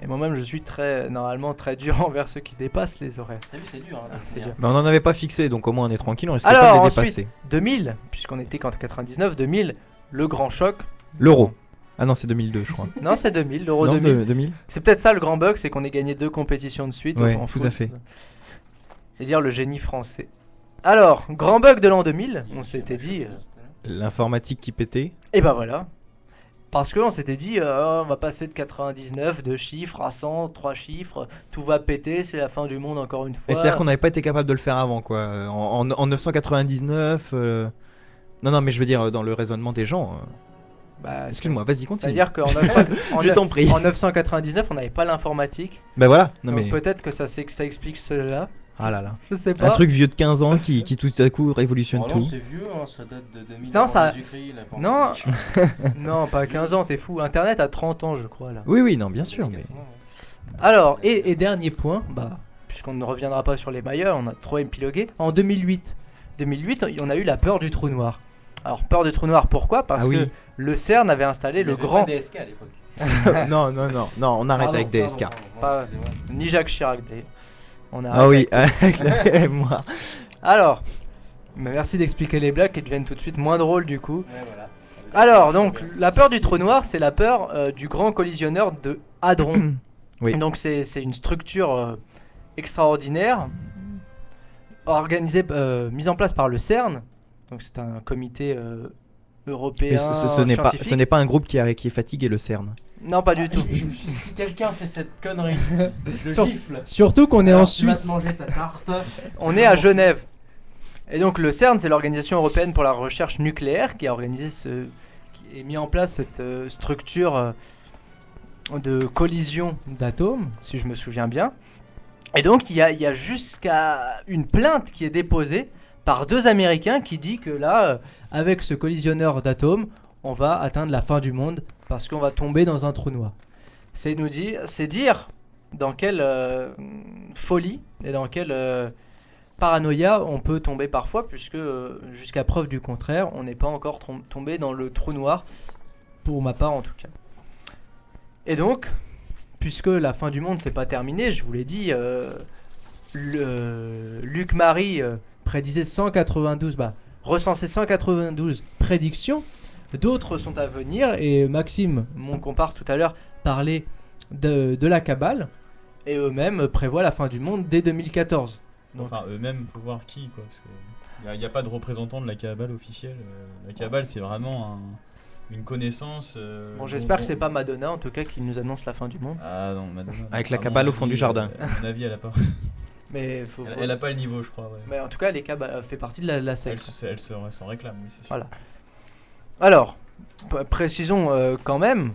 Et moi-même, je suis normalement très dur envers ceux qui dépassent les horaires. T'as vu, c'est dur. Hein, c'est dur. Mais on n'en avait pas fixé, donc au moins on est tranquille, on risque Alors, pas de les ensuite, dépasser. 2000, puisqu'on était qu'en 99, 2000, le grand choc. L'euro. Ah non, c'est 2002, je crois. Non, c'est 2000, l'euro Non, 2000. 2000. C'est peut-être ça le grand bug, c'est qu'on ait gagné 2 compétitions de suite. Ouais, en tout foot. à fait. C'est-à-dire le génie français. Alors, grand bug de l'an 2000, on s'était dit. L'informatique qui pétait. Et bah voilà. Parce qu'on s'était dit, on va passer de 99, 2 chiffres, à 100, 3 chiffres, tout va péter, c'est la fin du monde encore une fois. Et c'est-à-dire qu'on n'avait pas été capable de le faire avant, quoi. En 999. Non, mais je veux dire, dans le raisonnement des gens. Bah, excuse-moi, vas-y, continue. C'est-à-dire qu'en je t'en prie. En 999, on n'avait pas l'informatique. Bah voilà. Non, donc mais... peut-être que ça explique cela. Ah là là. Je sais pas. Un truc vieux de 15 ans qui tout à coup révolutionne Oh tout. non, c'est vieux, hein, ça date de 2000 Non, avant ça... Jésus-Christ, non. l'informatique. Non, pas 15 ans, t'es fou. Internet a 30 ans, je crois, là. Oui, non, bien sûr. Mais... Alors, et dernier point, bah, puisqu'on ne reviendra pas sur les maillots, on a trop épilogué. En 2008, on a eu la peur du trou noir. Alors, peur du trou noir, pourquoi? Parce que le CERN avait installé le grand... Il y avait pas DSK à l'époque. non, on arrête avec DSK. Pas... Ni Jacques Chirac, d'ailleurs. Ah oui, avec la mémoire. Alors, merci d'expliquer les blagues qui deviennent tout de suite moins drôles du coup. Ouais, voilà. Alors, donc, la peur du trou noir, c'est la peur du grand collisionneur de Hadron. Oui. Donc, c'est une structure extraordinaire, organisée, mise en place par le CERN. Donc, c'est un comité européen. Mais scientifique. ce n'est pas un groupe qui est fatigué, le CERN. Non, pas du tout. Si quelqu'un fait cette connerie, je gifle. Surtout qu'on est en Tu vas Suisse. te manger ta tarte. On est à Genève. Et donc le CERN, c'est l'Organisation Européenne pour la Recherche Nucléaire qui a organisé qui a mis en place cette structure de collision d'atomes, si je me souviens bien. Et donc il y a jusqu'à une plainte qui est déposée par 2 Américains qui dit que là, avec ce collisionneur d'atomes, on va atteindre la fin du monde parce qu'on va tomber dans un trou noir. C'est dire dans quelle folie et dans quelle paranoïa on peut tomber parfois, puisque jusqu'à preuve du contraire, on n'est pas encore tombé dans le trou noir, pour ma part en tout cas. Et donc, puisque la fin du monde c'est pas terminé, je vous l'ai dit, Luc Marie prédisait 192, recensait 192 prédictions. D'autres sont à venir et Maxime, mon comparse tout à l'heure, parlait de la Kabbale et eux-mêmes prévoient la fin du monde dès 2014. Donc, enfin, eux-mêmes, faut voir qui, quoi, parce que n'y a pas de représentant de la Kabbale officielle. La Kabbale, c'est vraiment une connaissance. Bon, j'espère que c'est pas Madonna en tout cas qui nous annonce la fin du monde. Ah non, Madonna. Avec la Kabbale au fond du jardin. À mon avis, elle a pas. Mais elle a pas le niveau, je crois. Ouais. Mais en tout cas, les Kabbale fait partie de la secte. Elle s'en réclame, oui, c'est sûr. Voilà. Alors, précisons quand même,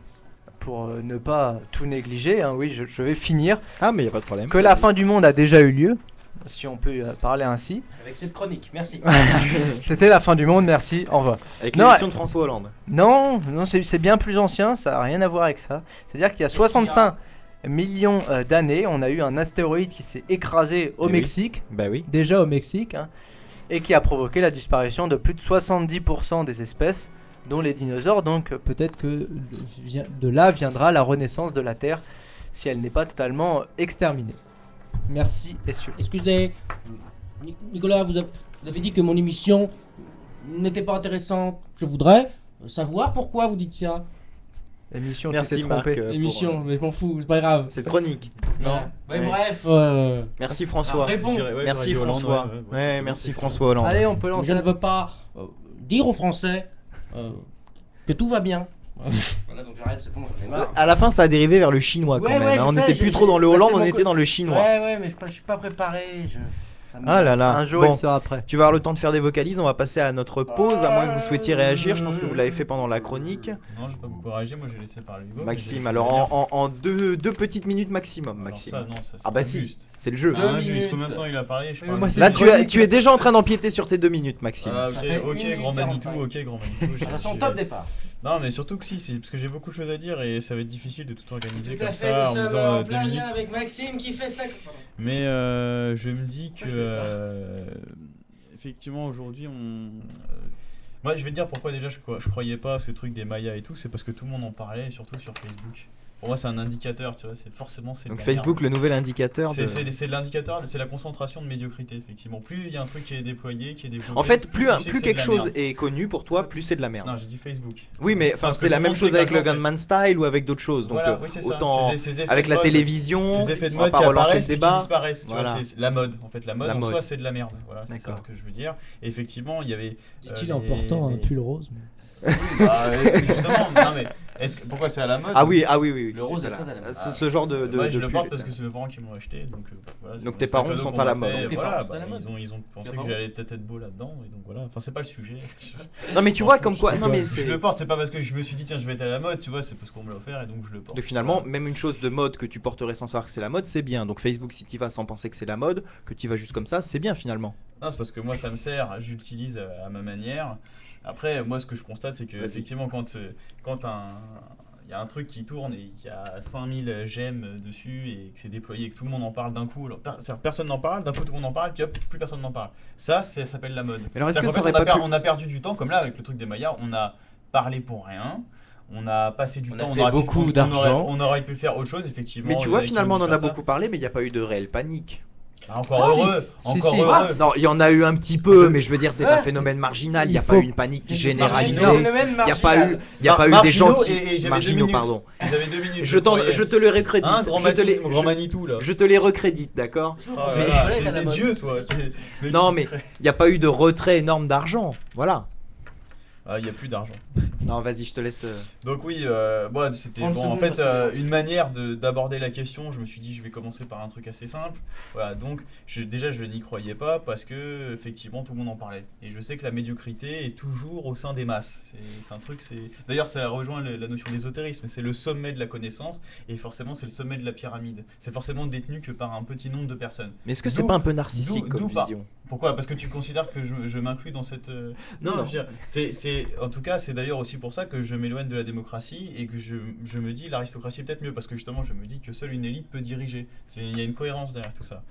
pour ne pas tout négliger, oui, je vais finir. Ah, mais il n'y a pas de problème. Que la fin du monde a déjà eu lieu, si on peut parler ainsi. Avec cette chronique, merci. C'était la fin du monde, merci, au revoir. Avec l'élection de François Hollande. Non, c'est bien plus ancien, ça n'a rien à voir avec ça. C'est-à-dire qu'il y a 65 millions d'années, on a eu un astéroïde qui s'est écrasé au Mexique, déjà au Mexique, et qui a provoqué la disparition de plus de 70% des espèces, dont les dinosaures. Donc peut-être que de là viendra la renaissance de la Terre, si elle n'est pas totalement exterminée. Merci, messieurs. Excusez, Nicolas, vous avez dit que mon émission n'était pas intéressante. Je voudrais savoir pourquoi vous dites ça. L'émission, merci Marc. L'émission, mais je m'en fous, c'est pas grave. Cette chronique. Non. Ouais. Bref. Merci François. Merci Hollande, François. Merci François Hollande. Allez, on peut lancer. Je ne veux pas dire aux Français que tout va bien. Voilà, donc j'arrête, c'est bon, j'en ai marre. À la fin, ça a dérivé vers le chinois quand même. On n'était plus trop dans le Hollande, on était dans le chinois. Ouais, mais je suis pas préparé. Ah là là. Un jour, il sera prêt. Tu vas avoir le temps de faire des vocalises. On va passer à notre pause, à moins que vous souhaitiez réagir. Je pense que vous l'avez fait pendant la chronique. Non, j'ai pas beaucoup réagi. Moi, j'ai laissé parler Hugo. Maxime, alors en deux petites minutes maximum, Maxime. Alors ça, non, ça, ah bah si, c'est le jeu. Ah, juste combien de temps il a parlé, je parle. Là, tu es déjà en train d'empiéter sur tes 2 minutes, Maxime. Ah, ok, grand Manitou, grand Manitou. C'est son top départ. Non, mais surtout que si, c'est parce que j'ai beaucoup de choses à dire et ça va être difficile de tout organiser comme ça en disant 2 minutes. Avec Maxime qui fait ça. Mais je me dis que effectivement aujourd'hui Moi, je vais te dire pourquoi déjà je croyais pas à ce truc des Mayas et tout, c'est parce que tout le monde en parlait, et surtout sur Facebook. Pour moi, c'est un indicateur, tu vois, c'est Donc de la Facebook, merde. le nouvel indicateur de... C'est l'indicateur, c'est la concentration de médiocrité, effectivement. Plus il y a un truc qui est déployé, qui est développé. En fait, plus tu sais que c'est de quelque la chose merde. est connu pour toi, plus c'est de la merde. Non, j'ai dit Facebook. Oui, mais enfin, Parce que c'est la tout le même monde chose sait avec qu'un le jour, Gunman Style ou avec d'autres choses. Donc, voilà, oui, c'est ça. autant Ces effets avec de la mode, télévision, ces effets de on va mode pas qui relancer apparaissent le puis qui débat. disparaissent. Tu Voilà. vois, c'est la mode. En fait, la mode La en mode. soi, c'est de la merde. Voilà, c'est ça D'accord. que je veux dire. Et effectivement, il y avait. Dit-il en portant un pull rose. Bah, justement, non mais pourquoi c'est à la mode? Oui. Le rose c'est est très à la mode. ce genre de. Moi, je de le pull porte est parce à que la c'est mes parents qui m'ont acheté, donc voilà. Donc c'est tes un parents cadeau sont qu'on à la m'a mode. fait, Tes voilà, parents sont bah, à la mode. ils ont pensé Tes que parents. j'allais peut-être être beau là-dedans, et donc voilà. Enfin, c'est pas le sujet. mode. Non, mais tu vois comme quoi. Non, mais Je c'est. le porte, c'est pas parce que je me suis dit tiens, je vais être à la mode, tu vois, c'est parce qu'on me l'a offert et donc je le porte. Donc finalement, Voilà. même une chose de mode que tu porterais sans savoir que c'est la mode, c'est bien. Donc Facebook, si tu vas sans penser que c'est la mode, que tu vas juste comme ça, c'est bien finalement. Non, c'est parce que moi ça me sert, j'utilise à ma manière. Après, moi ce que je constate, c'est que Vas-y. effectivement, quand il y a un truc qui tourne et qu'il y a 5000 j'aime dessus et que c'est déployé et que tout le monde en parle d'un coup, alors, c'est-à-dire, personne n'en parle, d'un coup tout le monde en parle, puis hop, plus personne n'en parle. Ça s'appelle la mode. Mais alors, est-ce que C'est-à-dire ça qu'en fait, aurait pas pu. on a perdu du temps, comme là avec le truc des Mayas, on a parlé pour rien. On a passé du On temps, a fait aurait beaucoup pu, d'argent. on aurait pu faire autre chose, effectivement. Mais tu il y vois, a qui finalement, on ont en dû a faire ça. beaucoup parlé, mais il n'y a pas eu de réelle panique. Ah, encore Ah, si. heureux, Si, encore si. heureux. Non, il y en a eu un petit peu, mais je veux dire, c'est un phénomène marginal. Il n'y a Il pas faut- eu une panique Marginal. généralisée. Il Il n'y a pas eu des gens qui. et j'avais 2 Marginaux, minutes. pardon. J'avais 2 minutes. Je te le recrédite. Un grand Manitou là. Je te les recrédite, d'accord? Ah Mais- là là, Voilà, t'as la t'es mode. Dieu toi. Non, mais il n'y a pas eu de retrait énorme d'argent. Voilà. Ah, il n'y a plus d'argent. Non, vas-y, je te laisse. Donc oui, bon, c'était 30 bon. En secondes, fait, parce que- une manière d'aborder la question. Je me suis dit, je vais commencer par un truc assez simple. Voilà, donc déjà, je n'y croyais pas parce que effectivement, tout le monde en parlait. Et je sais que la médiocrité est toujours au sein des masses. C'est un truc. D'ailleurs, ça rejoint la notion d'ésotérisme. C'est le sommet de la connaissance et forcément, c'est le sommet de la pyramide. C'est forcément détenu que par un petit nombre de personnes. Mais est-ce que c'est D'où- pas un peu narcissique d'où comme pas. vision? Pourquoi? Parce que tu considères que je m'inclus dans cette... Non, non. je veux dire, en tout cas, c'est d'ailleurs aussi pour ça que je m'éloigne de la démocratie et que je me dis l'aristocratie est peut-être mieux parce que justement je me dis que seule une élite peut diriger. Il y a une cohérence derrière tout ça.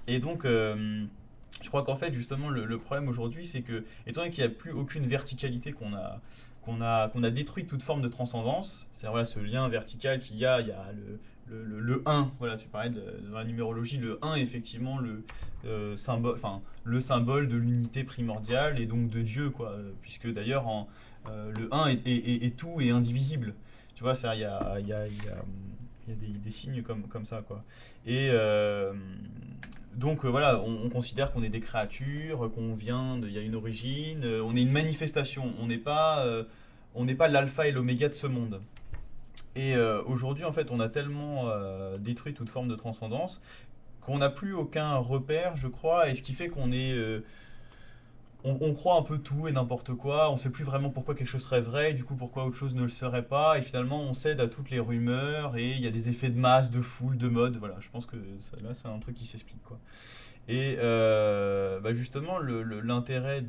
Et donc, je crois qu'en fait, justement, le problème aujourd'hui, c'est que, étant donné qu'il n'y a plus aucune verticalité qu'on a détruit toute forme de transcendance, c'est-à-dire voilà, ce lien vertical qu'il y a le 1, voilà, tu parlais dans la numérologie, le 1 est effectivement le symbole de l'unité primordiale et donc de Dieu, quoi, puisque d'ailleurs le 1 est tout et indivisible. Tu vois, il y a des signes comme ça, quoi. Et donc voilà, on considère qu'on est des créatures, il y a une origine, on est une manifestation, on n'est pas l'alpha et l'oméga de ce monde. Et aujourd'hui, en fait, on a tellement détruit toute forme de transcendance qu'on n'a plus aucun repère, je crois, et ce qui fait qu'on est... on croit un peu tout et n'importe quoi, on ne sait plus vraiment pourquoi quelque chose serait vrai, et du coup pourquoi autre chose ne le serait pas, et finalement on cède à toutes les rumeurs, et il y a des effets de masse, de foule, de mode, voilà, je pense que là c'est un truc qui s'explique, quoi. Et justement, l'intérêt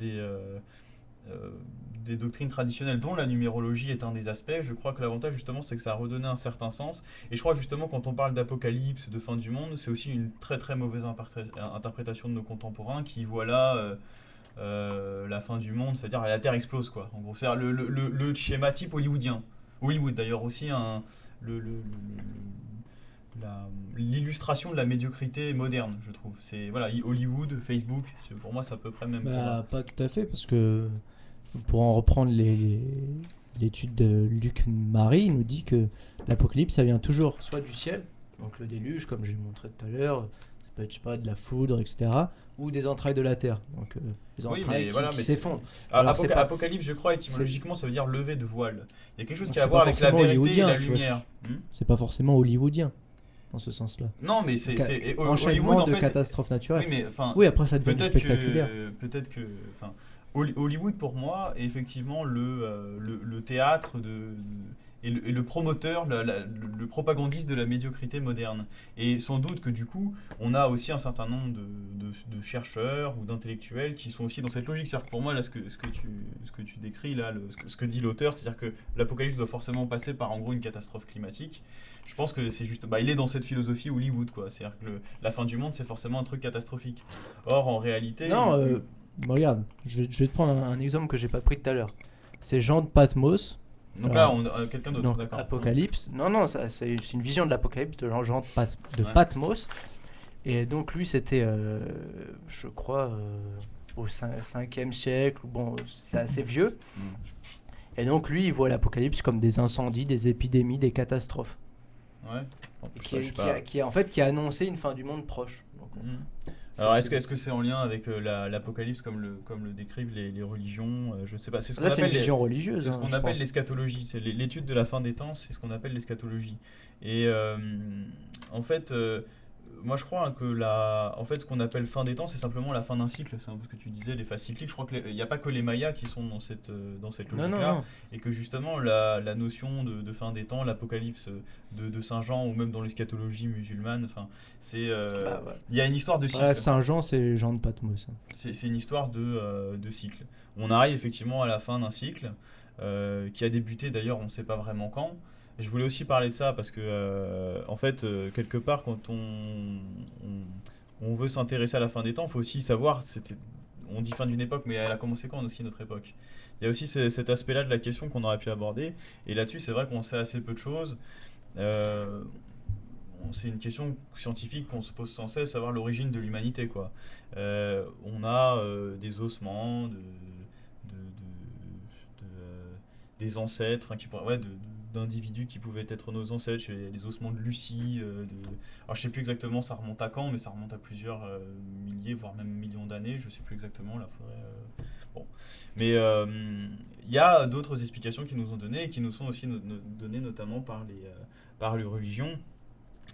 des doctrines traditionnelles, dont la numérologie est un des aspects, je crois que l'avantage justement c'est que ça a redonné un certain sens. Et je crois justement quand on parle d'apocalypse, de fin du monde, c'est aussi une très très mauvaise interprétation de nos contemporains qui voient là la fin du monde, c'est-à-dire la Terre explose, quoi. En gros, c'est le schéma type hollywoodien. Hollywood d'ailleurs aussi l'illustration de la médiocrité moderne, je trouve. C'est voilà, Hollywood, Facebook, pour moi c'est à peu près le même. Bah, pas tout à fait, parce que pour en reprendre l'étude de Luc Marie, il nous dit que l'apocalypse, ça vient toujours soit du ciel, donc le déluge, comme j'ai montré tout à l'heure, ça peut être, je sais pas, de la foudre, etc., ou des entrailles de la terre, donc les Oui, entrailles mais voilà, qui mais s'effondrent. Alors, Alors, c'est pas- Apocalypse, je crois, étymologiquement, ça veut dire lever de voile. Il y a quelque chose Donc, qui a à c'est voir pas avec la forcément vérité et la hollywoodien, tu vois, lumière. C'est pas forcément hollywoodien, dans ce sens-là. Non, mais c'est Enchaînement Hollywood, en de fait. catastrophes naturelles. Oui, mais enfin. Oui, après ça devient du Peut-être spectaculaire. enfin, Hollywood pour moi est effectivement le théâtre et le promoteur, le propagandiste de la médiocrité moderne. Et sans doute que du coup, on a aussi un certain nombre de chercheurs ou d'intellectuels qui sont aussi dans cette logique. C'est-à-dire que pour moi, là, ce que tu décris, là, ce que dit l'auteur, c'est-à-dire que l'apocalypse doit forcément passer par en gros une catastrophe climatique. Je pense que c'est juste, il est dans cette philosophie Hollywood, quoi. C'est-à-dire que la fin du monde, c'est forcément un truc catastrophique. Or, en réalité, Non, Regarde, je vais te prendre un exemple que j'ai pas pris tout à l'heure. C'est Jean de Patmos. Donc là, on a quelqu'un d'autre, Donc, d'accord. Apocalypse. Non, c'est une vision de l'Apocalypse de Jean de Ouais. Patmos. Et donc lui, c'était, je crois, au 5e siècle. Bon, c'est assez vieux. Mm. Et donc lui, il voit l'Apocalypse comme des incendies, des épidémies, des catastrophes. Ouais. Bon, Et je sais pas. qui a annoncé une fin du monde proche. Donc, Mm. c'est- Alors, c'est- est-ce que c'est en lien avec l'Apocalypse comme le décrivent les religions Je sais pas. C'est ce qu'on Là, c'est une appelle vision religieuse. c'est ce hein, qu'on je appelle pense. l'eschatologie. C'est l'étude de la fin des temps, c'est ce qu'on appelle l'eschatologie. Et en fait, moi je crois que en fait, ce qu'on appelle fin des temps, c'est simplement la fin d'un cycle. C'est un peu ce que tu disais, les phases cycliques. Je crois qu'il n'y a pas que les Mayas qui sont dans cette Non, logique-là. non. Et que justement, la notion de fin des temps, l'Apocalypse de Saint Jean, ou même dans l'eschatologie musulmane, enfin, c'est. Bah, ouais. Il y a une histoire de cycle. Voilà, Saint-Jean, c'est Jean de Patmos. hein. C'est une histoire de cycle. On arrive effectivement à la fin d'un cycle qui a débuté d'ailleurs, on ne sait pas vraiment quand. Et je voulais aussi parler de ça parce que, en fait, quelque part, quand on veut s'intéresser à la fin des temps, il faut aussi savoir, on dit fin d'une époque, mais elle a commencé quand aussi notre époque. Il y a aussi cet aspect-là de la question qu'on aurait pu aborder. Et là-dessus, c'est vrai qu'on sait assez peu de choses. C'est une question scientifique qu'on se pose sans cesse, savoir l'origine de l'humanité, quoi. On a des ossements des ancêtres, hein, d'individus qui pouvaient être nos ancêtres, les ossements de Lucie. Alors je sais plus exactement, ça remonte à quand, mais ça remonte à plusieurs milliers, voire même millions d'années. Je sais plus exactement. Là, faudrait. Bon, mais il y a d'autres explications qui nous ont données et qui nous sont aussi données notamment par les religions.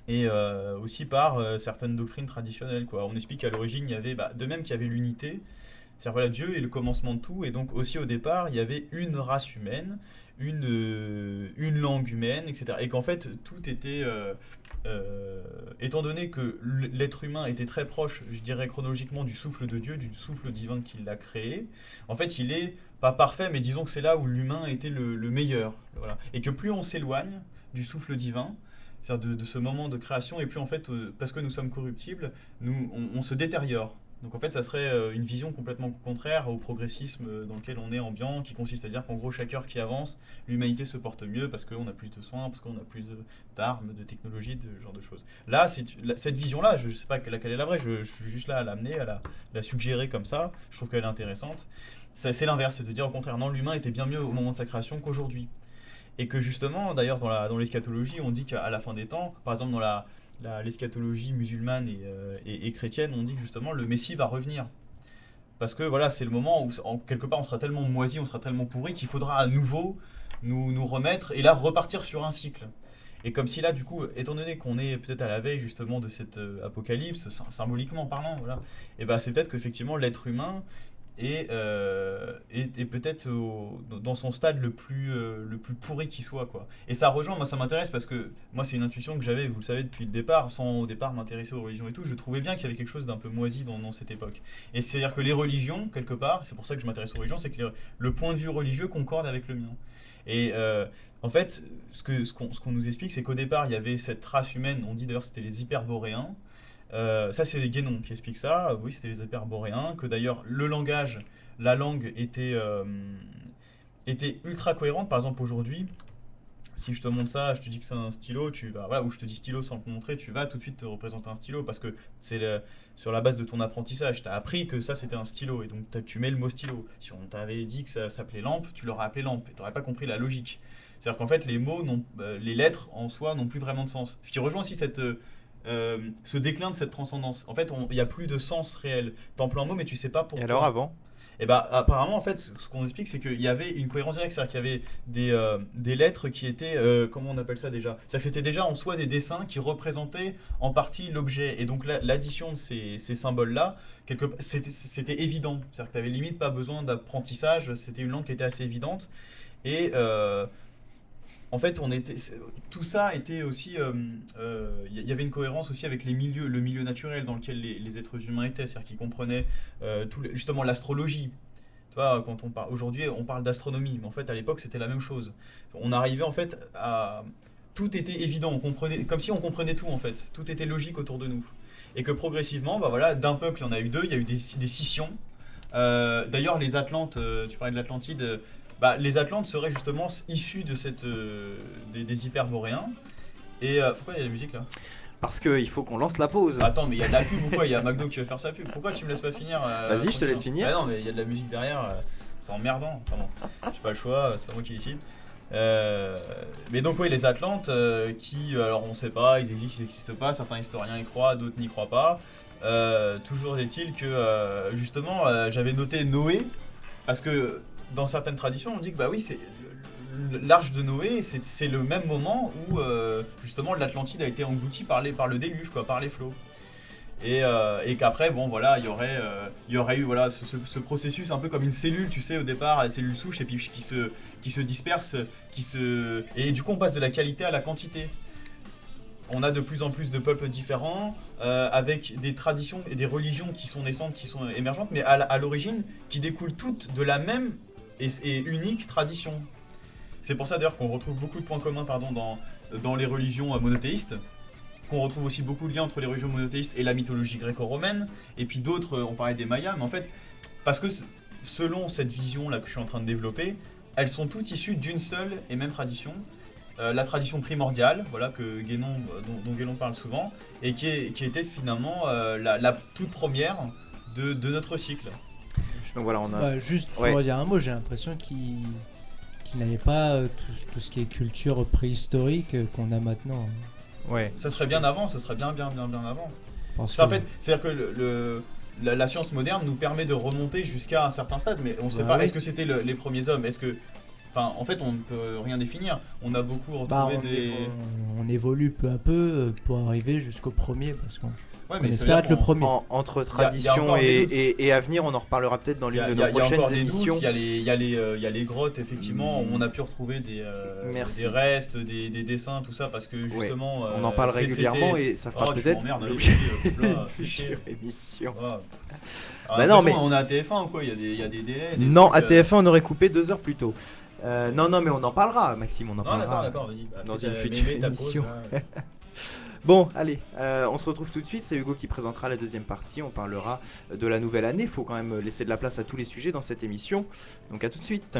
Et aussi par certaines doctrines traditionnelles, quoi. On explique qu'à l'origine, il y avait, de même qu'il y avait l'unité, c'est-à-dire voilà, Dieu est le commencement de tout, et donc aussi au départ, il y avait une race humaine, une langue humaine, etc. Et qu'en fait, tout était, étant donné que l'être humain était très proche, je dirais chronologiquement, du souffle de Dieu, du souffle divin qui l'a créé, en fait, il est pas parfait, mais disons que c'est là où l'humain était le meilleur. Voilà. Et que plus on s'éloigne du souffle divin, c'est-à-dire de ce moment de création, et puis en fait, parce que nous sommes corruptibles, on se détériore. Donc en fait, ça serait une vision complètement contraire au progressisme dans lequel on est ambiant, qui consiste à dire qu'en gros, chaque heure qui avance, l'humanité se porte mieux parce qu'on a plus de soins, parce qu'on a plus d'armes, de technologies, de ce genre de choses. Là, cette vision-là, je ne sais pas laquelle est la vraie, je suis juste là à l'amener, à la suggérer comme ça, je trouve qu'elle est intéressante. C'est l'inverse, c'est de dire au contraire, non, l'humain était bien mieux au moment de sa création qu'aujourd'hui. Et que justement, d'ailleurs, dans l'eschatologie, on dit qu'à la fin des temps, par exemple dans l'eschatologie musulmane et chrétienne, on dit que justement le Messie va revenir. Parce que voilà, c'est le moment où, quelque part, on sera tellement moisi, on sera tellement pourri qu'il faudra à nouveau nous remettre et là repartir sur un cycle. Et comme si là, du coup, étant donné qu'on est peut-être à la veille justement de cette apocalypse, symboliquement parlant, voilà, et ben c'est peut-être qu'effectivement l'être humain et peut-être dans son stade le plus pourri qui soit, quoi. Et ça rejoint, moi ça m'intéresse parce que moi c'est une intuition que j'avais, vous le savez, depuis le départ, sans au départ m'intéresser aux religions et tout, je trouvais bien qu'il y avait quelque chose d'un peu moisi dans cette époque. Et c'est-à-dire que les religions, quelque part, c'est pour ça que je m'intéresse aux religions, c'est que le point de vue religieux concorde avec le mien. Et en fait, ce qu'on nous explique, c'est qu'au départ, il y avait cette race humaine, on dit d'ailleurs que c'était les hyperboréens. Ça, c'est les Guénons qui expliquent ça. Oui, c'était les hyperboréens. Que d'ailleurs, le langage, la langue était ultra cohérente. Par exemple, aujourd'hui, si je te montre ça, je te dis que c'est un stylo, tu vas, voilà, ou je te dis stylo sans te montrer, tu vas tout de suite te représenter un stylo parce que c'est sur la base de ton apprentissage. Tu as appris que ça c'était un stylo et donc tu mets le mot stylo. Si on t'avait dit que ça s'appelait lampe, tu l'aurais appelé lampe et tu n'aurais pas compris la logique. C'est-à-dire qu'en fait, les mots, les lettres en soi n'ont plus vraiment de sens. Ce qui rejoint aussi ce déclin de cette transcendance. En fait, il n'y a plus de sens réel. Tu emploies un mot, mais tu sais pas pourquoi. Et alors avant? Et bah apparemment en fait ce qu'on explique c'est qu'il y avait une cohérence directe, c'est-à-dire qu'il y avait des lettres qui étaient comment on appelle ça déjà, c'est-à-dire que c'était déjà en soi des dessins qui représentaient en partie l'objet et donc l'addition de ces symboles là c'était évident, c'est-à-dire que tu n'avais limite pas besoin d'apprentissage, c'était une langue qui était assez évidente et en fait, tout ça était aussi. Il y avait une cohérence aussi avec le milieu naturel dans lequel les êtres humains étaient, c'est-à-dire qu'ils comprenaient justement l'astrologie. Tu vois, quand on parle aujourd'hui, on parle d'astronomie, mais en fait, à l'époque, c'était la même chose. On arrivait en fait à. Tout était évident, on comprenait, comme si on comprenait tout en fait. Tout était logique autour de nous. Et que progressivement, bah voilà, d'un peuple, il y en a eu deux, il y a eu des scissions. D'ailleurs, les Atlantes, tu parlais de l'Atlantide, les Atlantes seraient justement issus de des Hyperboréens. Et pourquoi il y a la musique là? Parce qu'il faut qu'on lance la pause. Attends, mais il y a de la pub ou quoi? Il y a McDo qui veut faire sa pub. Pourquoi tu me laisses pas finir? Vas-y, je te laisse finir. Ah non, mais il y a de la musique derrière, c'est emmerdant. Enfin bon, j'ai pas le choix, c'est pas moi qui décide. Mais donc oui, les Atlantes qui, alors on sait pas, ils existent pas, certains historiens y croient, d'autres n'y croient pas. Toujours est-il que justement j'avais noté Noé, parce que dans certaines traditions on dit que bah oui, c'est l'arche de Noé, c'est le même moment où justement l'Atlantide a été engloutie par le déluge, quoi, par les flots. Et qu'après, bon voilà, il y aurait eu voilà, ce processus un peu comme une cellule, tu sais, au départ, la cellule souche, et puis qui se disperse, et du coup on passe de la qualité à la quantité. On a de plus en plus de peuples différents, avec des traditions et des religions qui sont naissantes, qui sont émergentes, mais à l'origine, qui découlent toutes de la même et unique tradition. C'est pour ça d'ailleurs qu'on retrouve beaucoup de points communs dans les religions monothéistes, qu'on retrouve aussi beaucoup de liens entre les religions monothéistes et la mythologie gréco-romaine, et puis d'autres, on parlait des Mayas, mais en fait, parce que selon cette vision-là que je suis en train de développer, elles sont toutes issues d'une seule et même tradition, la tradition primordiale, voilà, dont Guénon parle souvent, et qui était finalement la toute première de notre cycle. Donc voilà, on a... juste pour dire un mot, j'ai l'impression qu'il n'avait pas tout ce qui est culture préhistorique qu'on a maintenant. Ouais. Ça serait bien avant, ça serait bien avant. En fait, c'est-à-dire que la science moderne nous permet de remonter jusqu'à un certain stade, mais on ne sait pas, est-ce que c'était les premiers hommes? Est-ce que... Enfin, en fait, on ne peut rien définir. On a beaucoup retrouvé on évolue peu à peu pour arriver jusqu'au premier, parce qu'on espère être le premier. Entre tradition et avenir, on en reparlera peut-être dans l'une de nos prochaines émissions. Il y a les grottes, effectivement, où on a pu retrouver des restes, des dessins, tout ça, parce que justement... on en parle régulièrement et ça fera peut-être l'objet d'une future émission. Non, mais on est à TF1 ou quoi? Il y a des délais. Non, à TF1, on aurait coupé 2 heures plus tôt. Non, mais on en parlera, Maxime, on en parlera d'accord, vas-y. Dans une future émission. Bon, allez, on se retrouve tout de suite, c'est Hugo qui présentera la deuxième partie, on parlera de la nouvelle année, il faut quand même laisser de la place à tous les sujets dans cette émission, donc à tout de suite.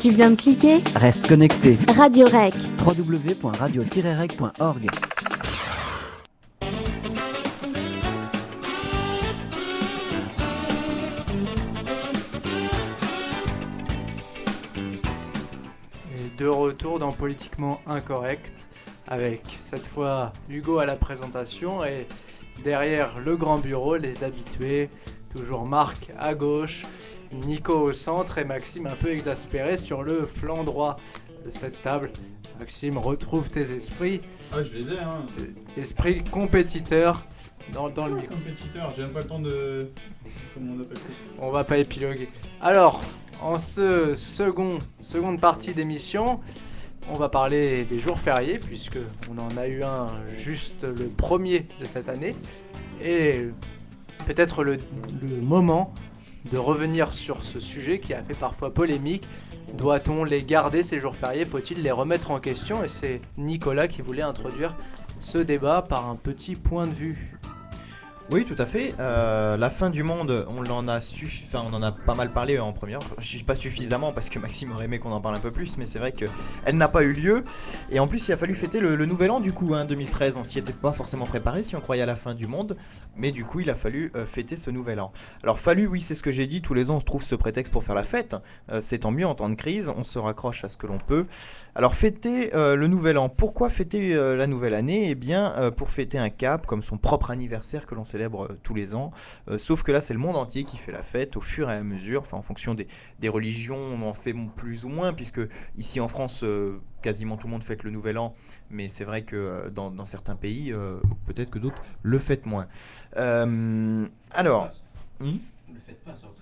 Tu viens de cliquer ? Reste connecté. Radio Rec. www.radio-rec.org. Et de retour dans Politiquement Incorrect, avec cette fois Hugo à la présentation et derrière le grand bureau, les habitués, toujours Marc à gauche, Nico au centre et Maxime un peu exaspéré sur le flanc droit de cette table. Maxime, retrouve tes esprits. Ah, je les ai, hein. Esprit compétiteur dans le micro. Compétiteur, j'ai même pas le temps de... Comment on appelle ça ? On va pas épiloguer. Alors, en ce seconde partie d'émission, on va parler des jours fériés, puisque on en a eu un juste le premier de cette année. Et peut-être le moment de revenir sur ce sujet qui a fait parfois polémique. Doit-on les garder ces jours fériés ? Faut-il les remettre en question ? Et c'est Nicolas qui voulait introduire ce débat par un petit point de vue. Oui, tout à fait. La fin du monde, on en a pas mal parlé en première. Je suis pas suffisamment parce que Maxime aurait aimé qu'on en parle un peu plus, mais c'est vrai qu'elle n'a pas eu lieu. Et en plus, il a fallu fêter le nouvel an du coup, 2013. On s'y était pas forcément préparé si on croyait à la fin du monde, mais du coup, il a fallu fêter ce nouvel an. Alors, oui, c'est ce que j'ai dit. Tous les ans, on se trouve ce prétexte pour faire la fête. C'est tant mieux en temps de crise. On se raccroche à ce que l'on peut. Alors, fêter le nouvel an. Pourquoi fêter la nouvelle année ? Eh bien, pour fêter un cap, comme son propre anniversaire que l'on célèbre tous les ans, sauf que là c'est le monde entier qui fait la fête au fur et à mesure, enfin en fonction des religions, on en fait plus ou moins, puisque ici en France quasiment tout le monde fête le nouvel an, mais c'est vrai que dans certains pays peut-être que d'autres le fêtent moins. Alors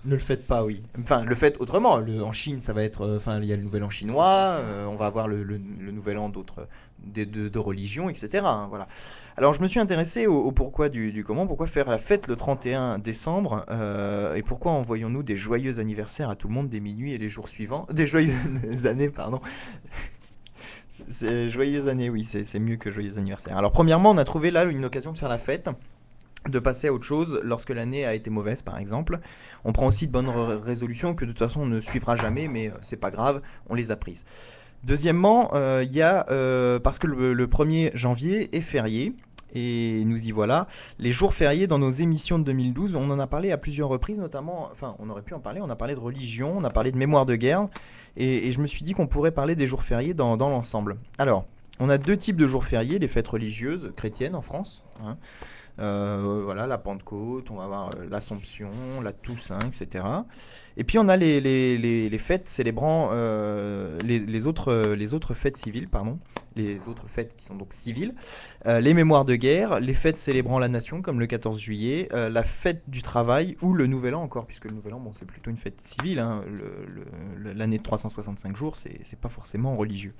ne le faites pas, oui. Enfin, le faites autrement. En Chine, ça va être... il y a le nouvel an chinois, on va avoir le nouvel an de religions, etc. Hein, voilà. Alors, je me suis intéressé au pourquoi du comment. Pourquoi faire la fête le 31 décembre et pourquoi envoyons-nous des joyeux anniversaires à tout le monde des minuit et les jours suivants. Des joyeuses années, pardon. Joyeuses années, oui, c'est mieux que joyeux anniversaire. Alors, premièrement, on a trouvé là une occasion de faire la fête, de passer à autre chose lorsque l'année a été mauvaise par exemple. On prend aussi de bonnes résolutions que de toute façon on ne suivra jamais, mais c'est pas grave, on les a prises. Deuxièmement, il y a parce que le 1er janvier est férié, et nous y voilà, les jours fériés dans nos émissions de 2012, on en a parlé à plusieurs reprises, notamment, enfin on aurait pu en parler, on a parlé de religion, on a parlé de mémoire de guerre, et je me suis dit qu'on pourrait parler des jours fériés dans l'ensemble. Alors, on a deux types de jours fériés, les fêtes religieuses chrétiennes en France, hein. Voilà, la Pentecôte, on va avoir l'Assomption, la Toussaint, etc. Et puis on a les fêtes célébrant les autres fêtes civiles, pardon, les autres fêtes qui sont donc civiles, les mémoires de guerre, les fêtes célébrant la nation comme le 14 juillet, la fête du travail ou le nouvel an encore, puisque le nouvel an, bon, c'est plutôt une fête civile, hein, l'année de 365 jours, c'est pas forcément religieux.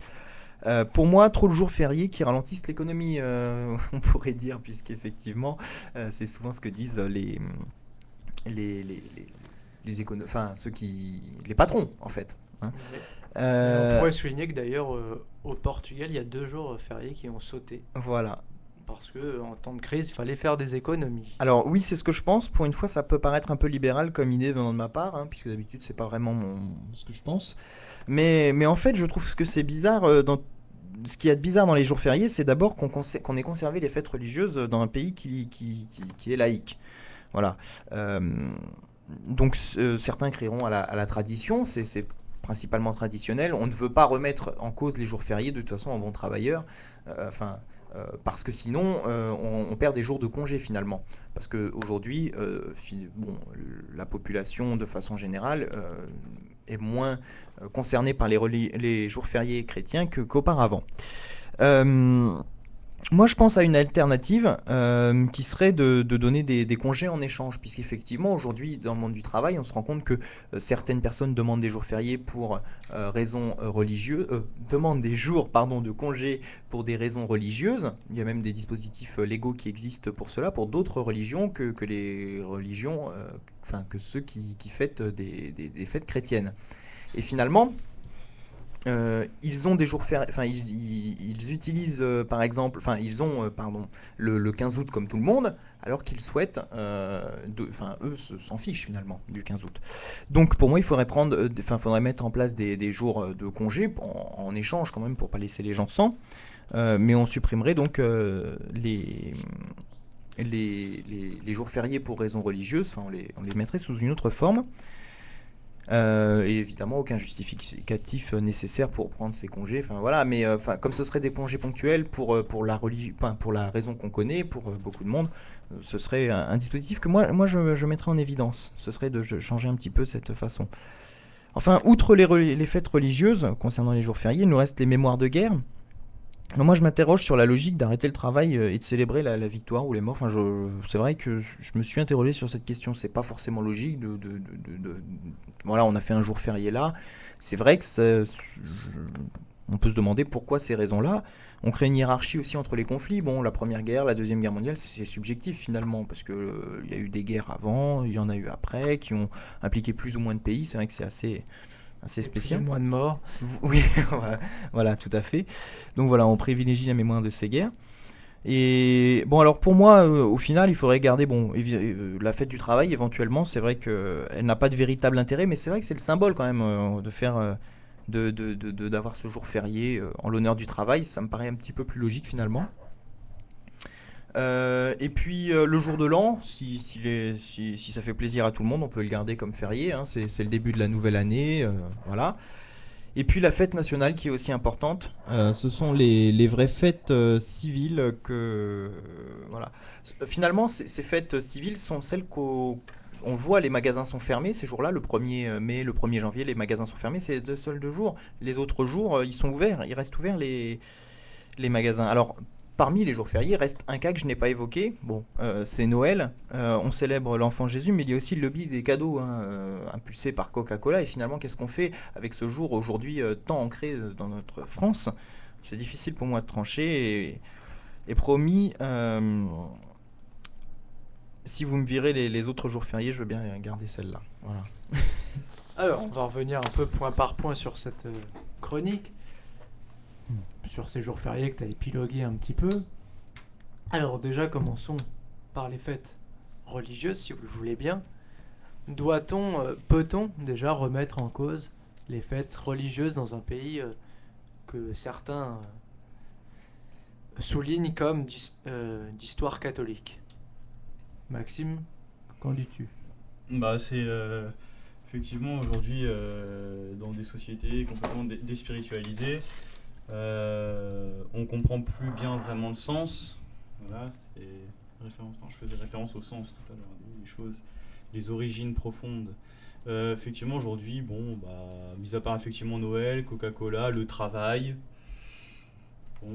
Pour moi, trop de jours fériés qui ralentissent l'économie, on pourrait dire, puisqu'effectivement, c'est souvent ce que disent les patrons, en fait. Hein. On pourrait souligner que d'ailleurs, au Portugal, il y a 2 jours fériés qui ont sauté. Voilà. Parce qu'en temps de crise, il fallait faire des économies. Alors oui, c'est ce que je pense. Pour une fois, ça peut paraître un peu libéral comme idée venant de ma part, hein, puisque d'habitude, c'est pas vraiment ce que je pense. Mais en fait, je trouve que c'est bizarre. Ce qu'il y a de bizarre dans les jours fériés, c'est d'abord qu'on ait conservé les fêtes religieuses dans un pays qui est laïque. Voilà. Donc certains crieront à la tradition, c'est principalement traditionnel. On ne veut pas remettre en cause les jours fériés de toute façon en bons travailleurs. Parce que sinon on perd des jours de congé finalement, parce qu'aujourd'hui la population de façon générale est moins concernée par les jours fériés chrétiens qu'auparavant. Moi, je pense à une alternative qui serait de donner des congés en échange, puisqu'effectivement, aujourd'hui, dans le monde du travail, on se rend compte que certaines personnes demandent des jours fériés pour raisons religieuses, demandent des jours de congés pour des raisons religieuses. Il y a même des dispositifs légaux qui existent pour cela, pour d'autres religions que les religions, que ceux qui fêtent des fêtes chrétiennes. Et finalement, Ils ont des jours fériés, enfin ils utilisent par exemple, enfin ils ont pardon le 15 août comme tout le monde, alors qu'ils souhaitent, enfin eux s'en fichent finalement du 15 août. Donc pour moi il faudrait faudrait mettre en place des jours de congé en échange quand même pour pas laisser les gens sans, mais on supprimerait donc les jours fériés pour raisons religieuses, enfin on les mettrait sous une autre forme. Et évidemment aucun justificatif nécessaire pour prendre ces congés, enfin voilà, mais comme ce serait des congés ponctuels pour la raison qu'on connaît pour beaucoup de monde, ce serait un dispositif que moi je mettrais en évidence, ce serait de changer un petit peu cette façon. Enfin, outre les fêtes religieuses concernant les jours fériés, il nous reste les mémoires de guerre. Alors moi je m'interroge sur la logique d'arrêter le travail et de célébrer la victoire ou les morts. Enfin, c'est vrai que je me suis interrogé sur cette question. C'est pas forcément logique voilà, on a fait un jour férié là. C'est vrai que on peut se demander pourquoi ces raisons-là. On crée une hiérarchie aussi entre les conflits. Bon, la Première Guerre, la Deuxième Guerre mondiale, c'est subjectif finalement, parce que il y a eu des guerres avant, il y en a eu après, qui ont impliqué plus ou moins de pays. C'est vrai que c'est assez spécial. Plus ou moins de morts. Oui, voilà, tout à fait. Donc voilà, on privilégie la mémoire de ces guerres. Et bon, alors pour moi, au final, il faudrait garder la fête du travail éventuellement. C'est vrai qu'elle n'a pas de véritable intérêt, mais c'est vrai que c'est le symbole quand même de faire, d'avoir ce jour férié en l'honneur du travail. Ça me paraît un petit peu plus logique finalement. Et puis le jour de l'an, si ça fait plaisir à tout le monde, on peut le garder comme férié, hein, c'est le début de la nouvelle année, voilà. Et puis la fête nationale qui est aussi importante, ce sont les vraies fêtes civiles voilà. Finalement, ces fêtes civiles sont celles qu'on voit, les magasins sont fermés ces jours-là, le 1er mai, le 1er janvier, les magasins sont fermés, c'est les seuls 2 jours. Les autres jours, ils sont ouverts, ils restent ouverts les magasins. Alors, parmi les jours fériés, reste un cas que je n'ai pas évoqué. Bon, c'est Noël. On célèbre l'enfant Jésus, mais il y a aussi le lobby des cadeaux impulsé par Coca-Cola. Et finalement, qu'est-ce qu'on fait avec ce jour aujourd'hui tant ancré dans notre France? C'est difficile pour moi de trancher. Et promis, si vous me virez les autres jours fériés, je veux bien garder celle-là. Voilà. Alors, on va revenir un peu point par point sur cette chronique. Sur ces jours fériés que tu as épilogué un petit peu. Alors déjà, commençons par les fêtes religieuses, si vous le voulez bien. Peut-on déjà remettre en cause les fêtes religieuses dans un pays que certains soulignent comme d'histoire catholique? Maxime, qu'en dis-tu? Bah c'est effectivement aujourd'hui dans des sociétés complètement déspiritualisées, on comprend plus bien vraiment le sens. Voilà, je faisais référence au sens tout à l'heure, des choses, les origines profondes. Effectivement, aujourd'hui, mis à part effectivement Noël, Coca-Cola, le travail,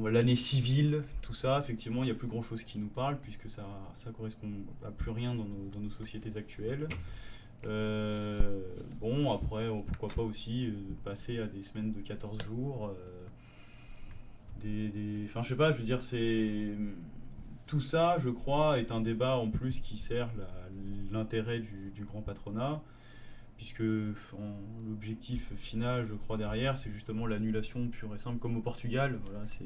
l'année civile, tout ça, effectivement, il n'y a plus grand-chose qui nous parle, puisque ça correspond à plus rien dans nos sociétés actuelles. Après, pourquoi pas aussi passer à des semaines de 14 jours, enfin, je sais pas, je veux dire, tout ça, je crois, est un débat en plus qui sert l'intérêt du grand patronat, puisque l'objectif final, je crois, derrière, c'est justement l'annulation pure et simple, comme au Portugal. Voilà, c'est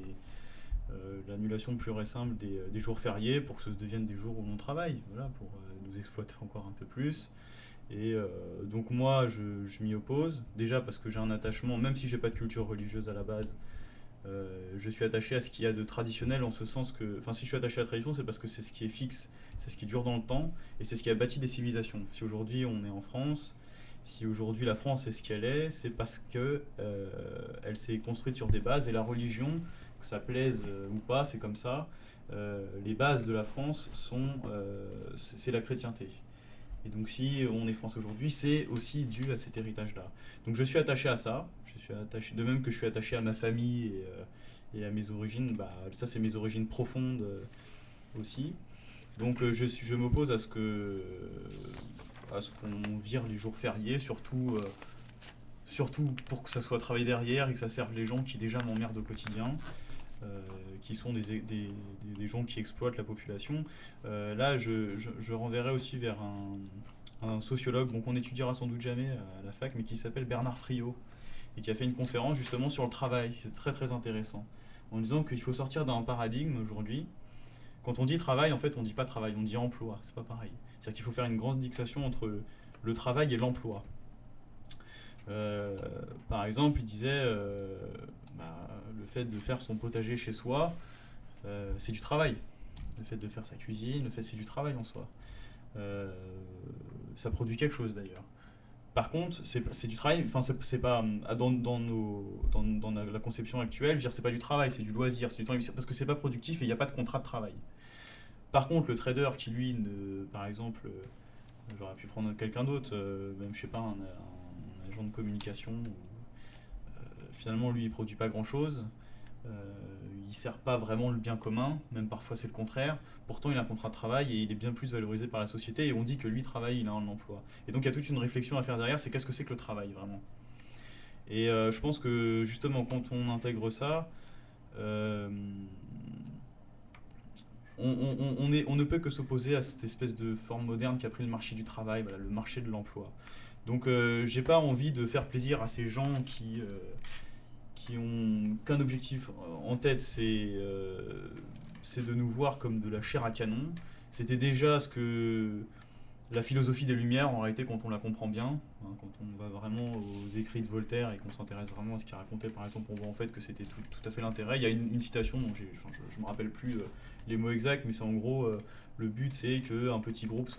l'annulation pure et simple des jours fériés pour que ce devienne des jours où l'on travaille, voilà, pour nous exploiter encore un peu plus. Et donc moi, je m'y oppose, déjà parce que j'ai un attachement, même si j'ai pas de culture religieuse à la base, je suis attaché à ce qu'il y a de traditionnel, en ce sens que, enfin, si je suis attaché à la tradition, c'est parce que c'est ce qui est fixe, c'est ce qui dure dans le temps, et c'est ce qui a bâti des civilisations. Si aujourd'hui on est en France, si aujourd'hui la France est ce qu'elle est, c'est parce que elle s'est construite sur des bases, et la religion, que ça plaise ou pas, c'est comme ça. Les bases de la France c'est la chrétienté. Et donc si on est France aujourd'hui, c'est aussi dû à cet héritage-là. Donc je suis attaché à ça, de même que je suis attaché à ma famille et à mes origines, ça c'est mes origines profondes aussi. Donc je m'oppose à ce qu'on vire les jours fériés, surtout pour que ça soit travaillé derrière et que ça serve les gens qui déjà m'emmerdent au quotidien. Qui sont des gens qui exploitent la population. Là, je renverrai aussi vers un sociologue qu'on étudiera sans doute jamais à la fac, mais qui s'appelle Bernard Friot, et qui a fait une conférence justement sur le travail. C'est très très intéressant. En disant qu'il faut sortir d'un paradigme aujourd'hui. Quand on dit travail, en fait, on ne dit pas travail, on dit emploi. C'est pas pareil. C'est-à-dire qu'il faut faire une grande distinction entre le travail et l'emploi. Par exemple, il disait le fait de faire son potager chez soi, c'est du travail. Le fait de faire sa cuisine, c'est du travail en soi. Ça produit quelque chose d'ailleurs. Par contre, c'est du travail. Enfin, c'est pas dans la conception actuelle. Je veux dire, c'est pas du travail, c'est du loisir, c'est du temps, parce que c'est pas productif et il n'y a pas de contrat de travail. Par contre, le trader qui lui, par exemple, j'aurais pu prendre quelqu'un d'autre, même je sais pas, un agent de communication. Finalement, lui, il produit pas grand-chose. Il sert pas vraiment le bien commun, même parfois c'est le contraire. Pourtant, il a un contrat de travail et il est bien plus valorisé par la société. Et on dit que lui travaille, il a un emploi. Et donc, il y a toute une réflexion à faire derrière. C'est qu'est-ce que c'est que le travail vraiment. Et je pense que justement, quand on intègre ça, on ne peut que s'opposer à cette espèce de forme moderne qui a pris le marché du travail, voilà, le marché de l'emploi. Donc j'ai pas envie de faire plaisir à ces gens qui ont qu'un objectif en tête, c'est de nous voir comme de la chair à canon. C'était déjà ce que la philosophie des Lumières, en réalité, quand on la comprend bien, hein, quand on va vraiment aux écrits de Voltaire et qu'on s'intéresse vraiment à ce qu'il racontait, par exemple, on voit en fait que c'était tout à fait l'intérêt. Il y a une citation dont je me rappelle plus les mots exacts, mais c'est en gros, le but c'est qu'un petit groupe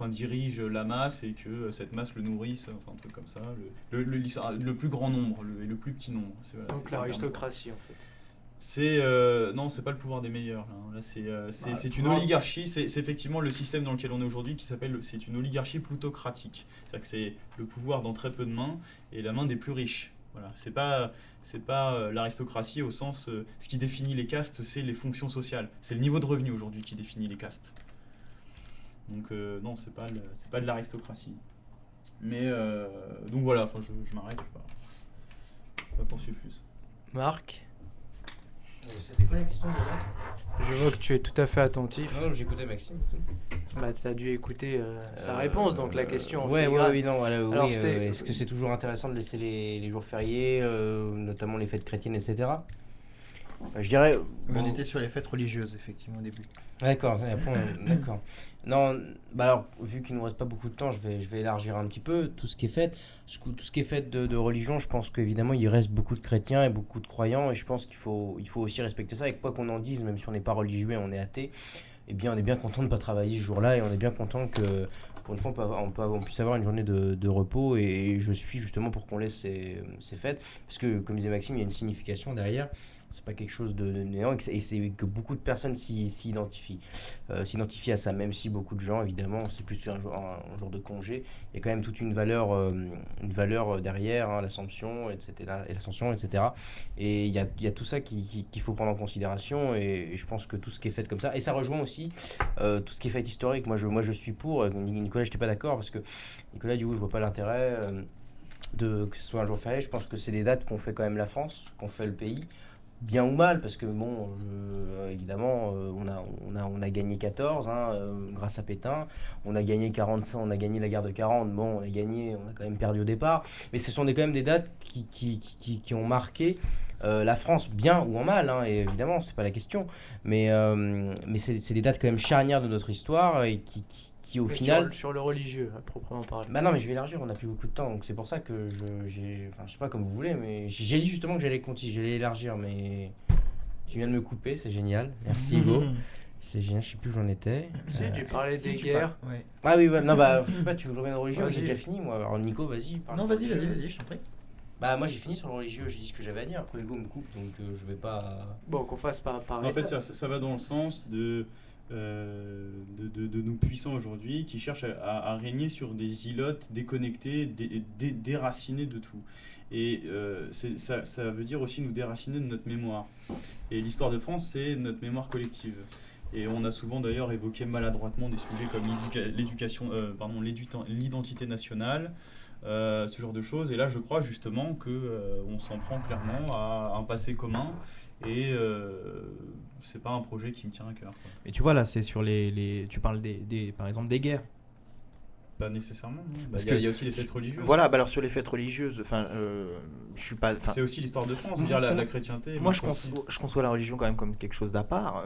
dirige la masse et que cette masse le nourrisse, enfin un truc comme ça, le plus grand nombre et le plus petit nombre. Voilà, donc l'aristocratie en fait. Non, c'est pas le pouvoir des meilleurs. Là, c'est une oligarchie. C'est effectivement le système dans lequel on est aujourd'hui c'est une oligarchie plutocratique. C'est-à-dire que c'est le pouvoir dans très peu de mains et la main des plus riches. Voilà. C'est pas l'aristocratie au sens. Ce qui définit les castes, c'est les fonctions sociales. C'est le niveau de revenu aujourd'hui qui définit les castes. Donc non, c'est pas de l'aristocratie. Mais donc voilà. Enfin, je m'arrête. Je vais pas poursuivre plus. Marc. C'était quoi la question déjà ? Je vois que tu es tout à fait attentif. Non, j'écoutais Maxime. Bah, tu as dû écouter sa réponse, donc la question. Oui, non, voilà, alors, oui, est-ce que c'est toujours intéressant de laisser les jours fériés, notamment les fêtes chrétiennes, etc. Je dirais. On était sur les fêtes religieuses, effectivement, au début. D'accord, d'accord. Non, bah alors, vu qu'il ne nous reste pas beaucoup de temps, je vais élargir un petit peu. Tout ce qui est fait de religion, je pense qu'évidemment, il reste beaucoup de chrétiens et beaucoup de croyants, et je pense qu'il faut aussi respecter ça. Et quoi qu'on en dise, même si on n'est pas religieux et on est athée, eh bien, on est bien content de ne pas travailler ce jour-là, et on est bien content que, pour une fois, on puisse avoir une journée de repos, et je suis justement pour qu'on laisse ces fêtes, parce que, comme disait Maxime, il y a une signification derrière. C'est pas quelque chose de néant et c'est que beaucoup de personnes s'identifient à ça, même si beaucoup de gens, évidemment, c'est plus un jour de congé. Il y a quand même toute une valeur derrière, hein, l'ascension, etc. Et il y a tout ça qu'il faut prendre en considération et je pense que tout ce qui est fait comme ça, et ça rejoint aussi tout ce qui est fait historique. Moi je suis pour, Nicolas, j'étais pas d'accord parce que Nicolas, du coup, je vois pas l'intérêt que ce soit un jour férié. Je pense que c'est des dates qu'on fait quand même la France, qu'on fait le pays. Bien ou mal, parce que bon, évidemment, on a gagné 14 grâce à Pétain, on a gagné 45, on a gagné la guerre de 40, bon, on a quand même perdu au départ, mais ce sont quand même des dates qui ont marqué la France, bien ou en mal, hein, et évidemment, c'est pas la question, mais c'est des dates quand même charnières de notre histoire et qui au final... Sur le religieux, à proprement parler. Bah non, mais je vais élargir, on n'a plus beaucoup de temps, donc c'est pour ça que je sais pas comme vous voulez, mais j'ai dit justement que j'allais élargir, mais tu viens de me couper, c'est génial, merci Hugo. C'est génial, je sais plus où j'en étais. Tu parlais des guerres. Ouais. Ah oui, non, bah je sais pas, tu veux que je revienne au religieux, j'ai déjà fini moi, alors Nico, vas-y. Non, vas-y, je t'en prie. Bah moi j'ai fini sur le religieux, j'ai dit ce que j'avais à dire, après Hugo me coupe, donc je vais pas... Bon, qu'on fasse par En fait, ça va dans le sens de nos puissants aujourd'hui qui cherchent à régner sur des îlotes déconnectées, déracinées de tout. Et ça veut dire aussi nous déraciner de notre mémoire. Et l'histoire de France, c'est notre mémoire collective. Et on a souvent d'ailleurs évoqué maladroitement des sujets comme l'identité nationale, ce genre de choses. Et là, je crois justement qu'on s'en prend clairement à un passé commun. Et c'est pas un projet qui me tient à cœur, quoi. Mais tu vois, là, c'est sur tu parles par exemple des guerres. Pas nécessairement. Non. Parce Il y a aussi les fêtes religieuses. Voilà, bah alors sur les fêtes religieuses, je suis pas. C'est aussi l'histoire de France, je veux dire la chrétienté. Moi, je conçois la religion quand même comme quelque chose d'à part.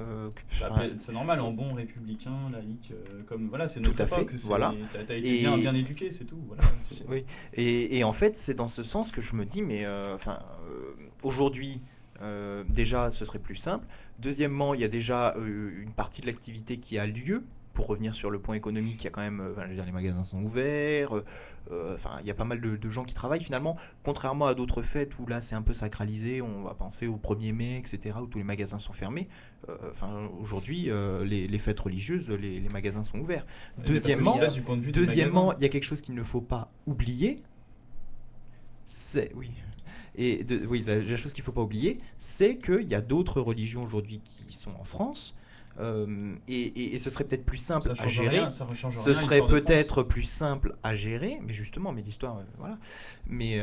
C'est normal, en bon républicain, laïque, comme voilà, c'est Tout notre à fait, époque. voilà. T'as été bien éduqué, c'est tout. Voilà. Oui. Et en fait, c'est dans ce sens que je me dis, mais aujourd'hui, déjà, ce serait plus simple. Deuxièmement, il y a déjà une partie de l'activité qui a lieu. Pour revenir sur le point économique, il y a quand même, je veux dire, les magasins sont ouverts, il y a pas mal de gens qui travaillent finalement, contrairement à d'autres fêtes où là c'est un peu sacralisé, on va penser au 1er mai, etc., où tous les magasins sont fermés. Aujourd'hui, les fêtes religieuses, les magasins sont ouverts. Deuxièmement, il y a quelque chose qu'il ne faut pas oublier, la chose qu'il ne faut pas oublier, c'est qu'il y a d'autres religions aujourd'hui qui sont en France. Et ce serait peut-être plus simple à gérer. Ce serait peut-être plus simple à gérer, mais justement, mais l'histoire, voilà. Mais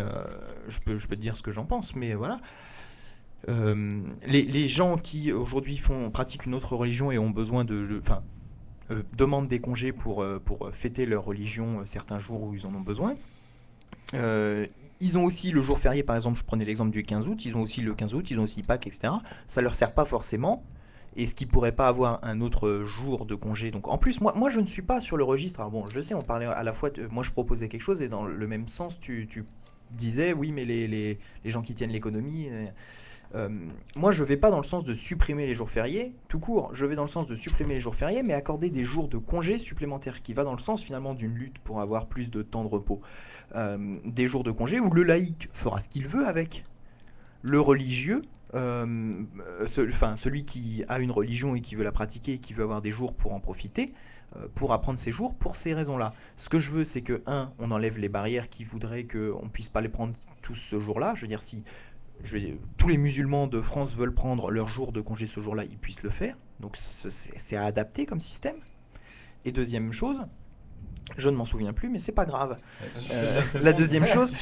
je peux te dire ce que j'en pense, mais voilà. Les gens qui aujourd'hui pratiquent une autre religion et ont besoin demandent des congés pour fêter leur religion certains jours où ils en ont besoin. Ils ont aussi le jour férié, par exemple, je prenais l'exemple du 15 août, ils ont aussi le 15 août, ils ont aussi Pâques, etc. Ça leur sert pas forcément. Est-ce qu'ils ne pourraient pas avoir un autre jour de congé? Donc en plus, moi je ne suis pas sur le registre. Alors bon, je sais, on parlait à la fois, moi je proposais quelque chose et dans le même sens, tu disais, oui, mais les gens qui tiennent l'économie... moi je ne vais pas dans le sens de supprimer les jours fériés, tout court. Je vais dans le sens de supprimer les jours fériés, mais accorder des jours de congé supplémentaires, qui va dans le sens finalement d'une lutte pour avoir plus de temps de repos. Des jours de congé où le laïc fera ce qu'il veut avec. Le religieux... celui qui a une religion et qui veut la pratiquer et qui veut avoir des jours pour en profiter, pourra prendre ces jours pour ces raisons-là. Ce que je veux, c'est que, on enlève les barrières qui voudraient qu'on ne puisse pas les prendre tous ce jour-là. Je veux dire, si tous les musulmans de France veulent prendre leur jour de congé ce jour-là, ils puissent le faire. Donc c'est à adapter comme système. Et deuxième chose, je ne m'en souviens plus, mais c'est pas grave. La deuxième chose,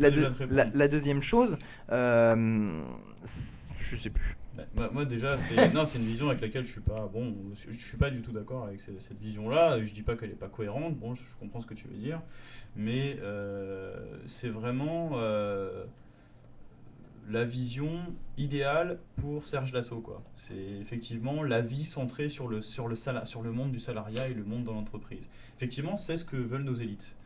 la deuxième chose, je sais plus. Moi déjà, c'est une vision avec laquelle je suis pas du tout d'accord avec cette vision-là. Je dis pas qu'elle est pas cohérente. Bon, je comprends ce que tu veux dire, mais c'est vraiment la vision idéale pour Serge Dassault, quoi. C'est effectivement la vie centrée sur le monde du salariat et le monde dans l'entreprise. Effectivement, c'est ce que veulent nos élites.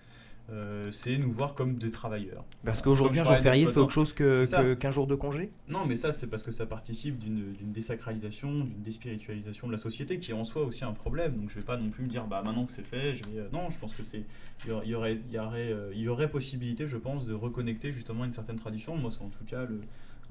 C'est nous voir comme des travailleurs. Parce qu'aujourd'hui, un jour férié, c'est autre chose qu'un jour de congé? Non, mais ça, c'est parce que ça participe d'une désacralisation, d'une déspiritualisation de la société, qui est en soi aussi un problème. Donc je vais pas non plus me dire, maintenant que c'est fait, non, je pense que il y aurait possibilité, je pense, de reconnecter justement une certaine tradition. Moi, c'est en tout cas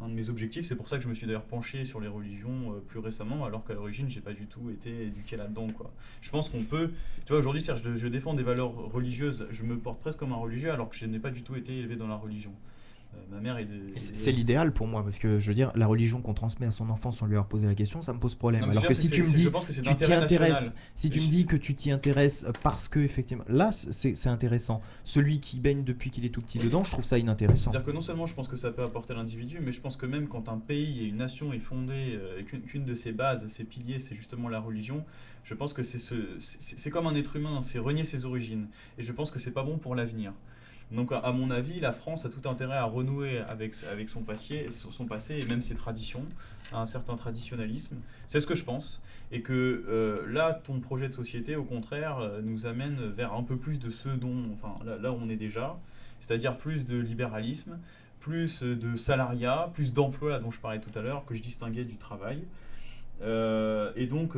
un de mes objectifs. C'est pour ça que je me suis d'ailleurs penché sur les religions plus récemment, alors qu'à l'origine, j'ai pas du tout été éduqué là-dedans, quoi. Je pense qu'on peut... Tu vois, aujourd'hui, Serge, je défends des valeurs religieuses. Je me porte presque comme un religieux, alors que je n'ai pas du tout été élevé dans la religion. Ma mère est c'est l'idéal pour moi, parce que je veux dire, la religion qu'on transmet à son enfant sans lui avoir posé la question, ça me pose problème. Alors que si tu me dis, tu t'y intéresses, tu me dis que tu t'y intéresses parce que effectivement, là c'est intéressant. Celui qui baigne depuis qu'il est tout petit dedans, je trouve ça inintéressant. C'est-à-dire que non seulement je pense que ça peut apporter à l'individu, mais je pense que même quand un pays et une nation est fondée, qu'une de ses bases, ses piliers, c'est justement la religion, je pense que c'est comme un être humain, c'est renier ses origines. Et je pense que c'est pas bon pour l'avenir. Donc à mon avis, la France a tout intérêt à renouer avec son passé et même ses traditions, un certain traditionnalisme. C'est ce que je pense. Et que là, ton projet de société, au contraire, nous amène vers un peu plus de ce dont, là où on est déjà, c'est-à-dire plus de libéralisme, plus de salariat, plus d'emploi, dont je parlais tout à l'heure, que je distinguais du travail. Et donc,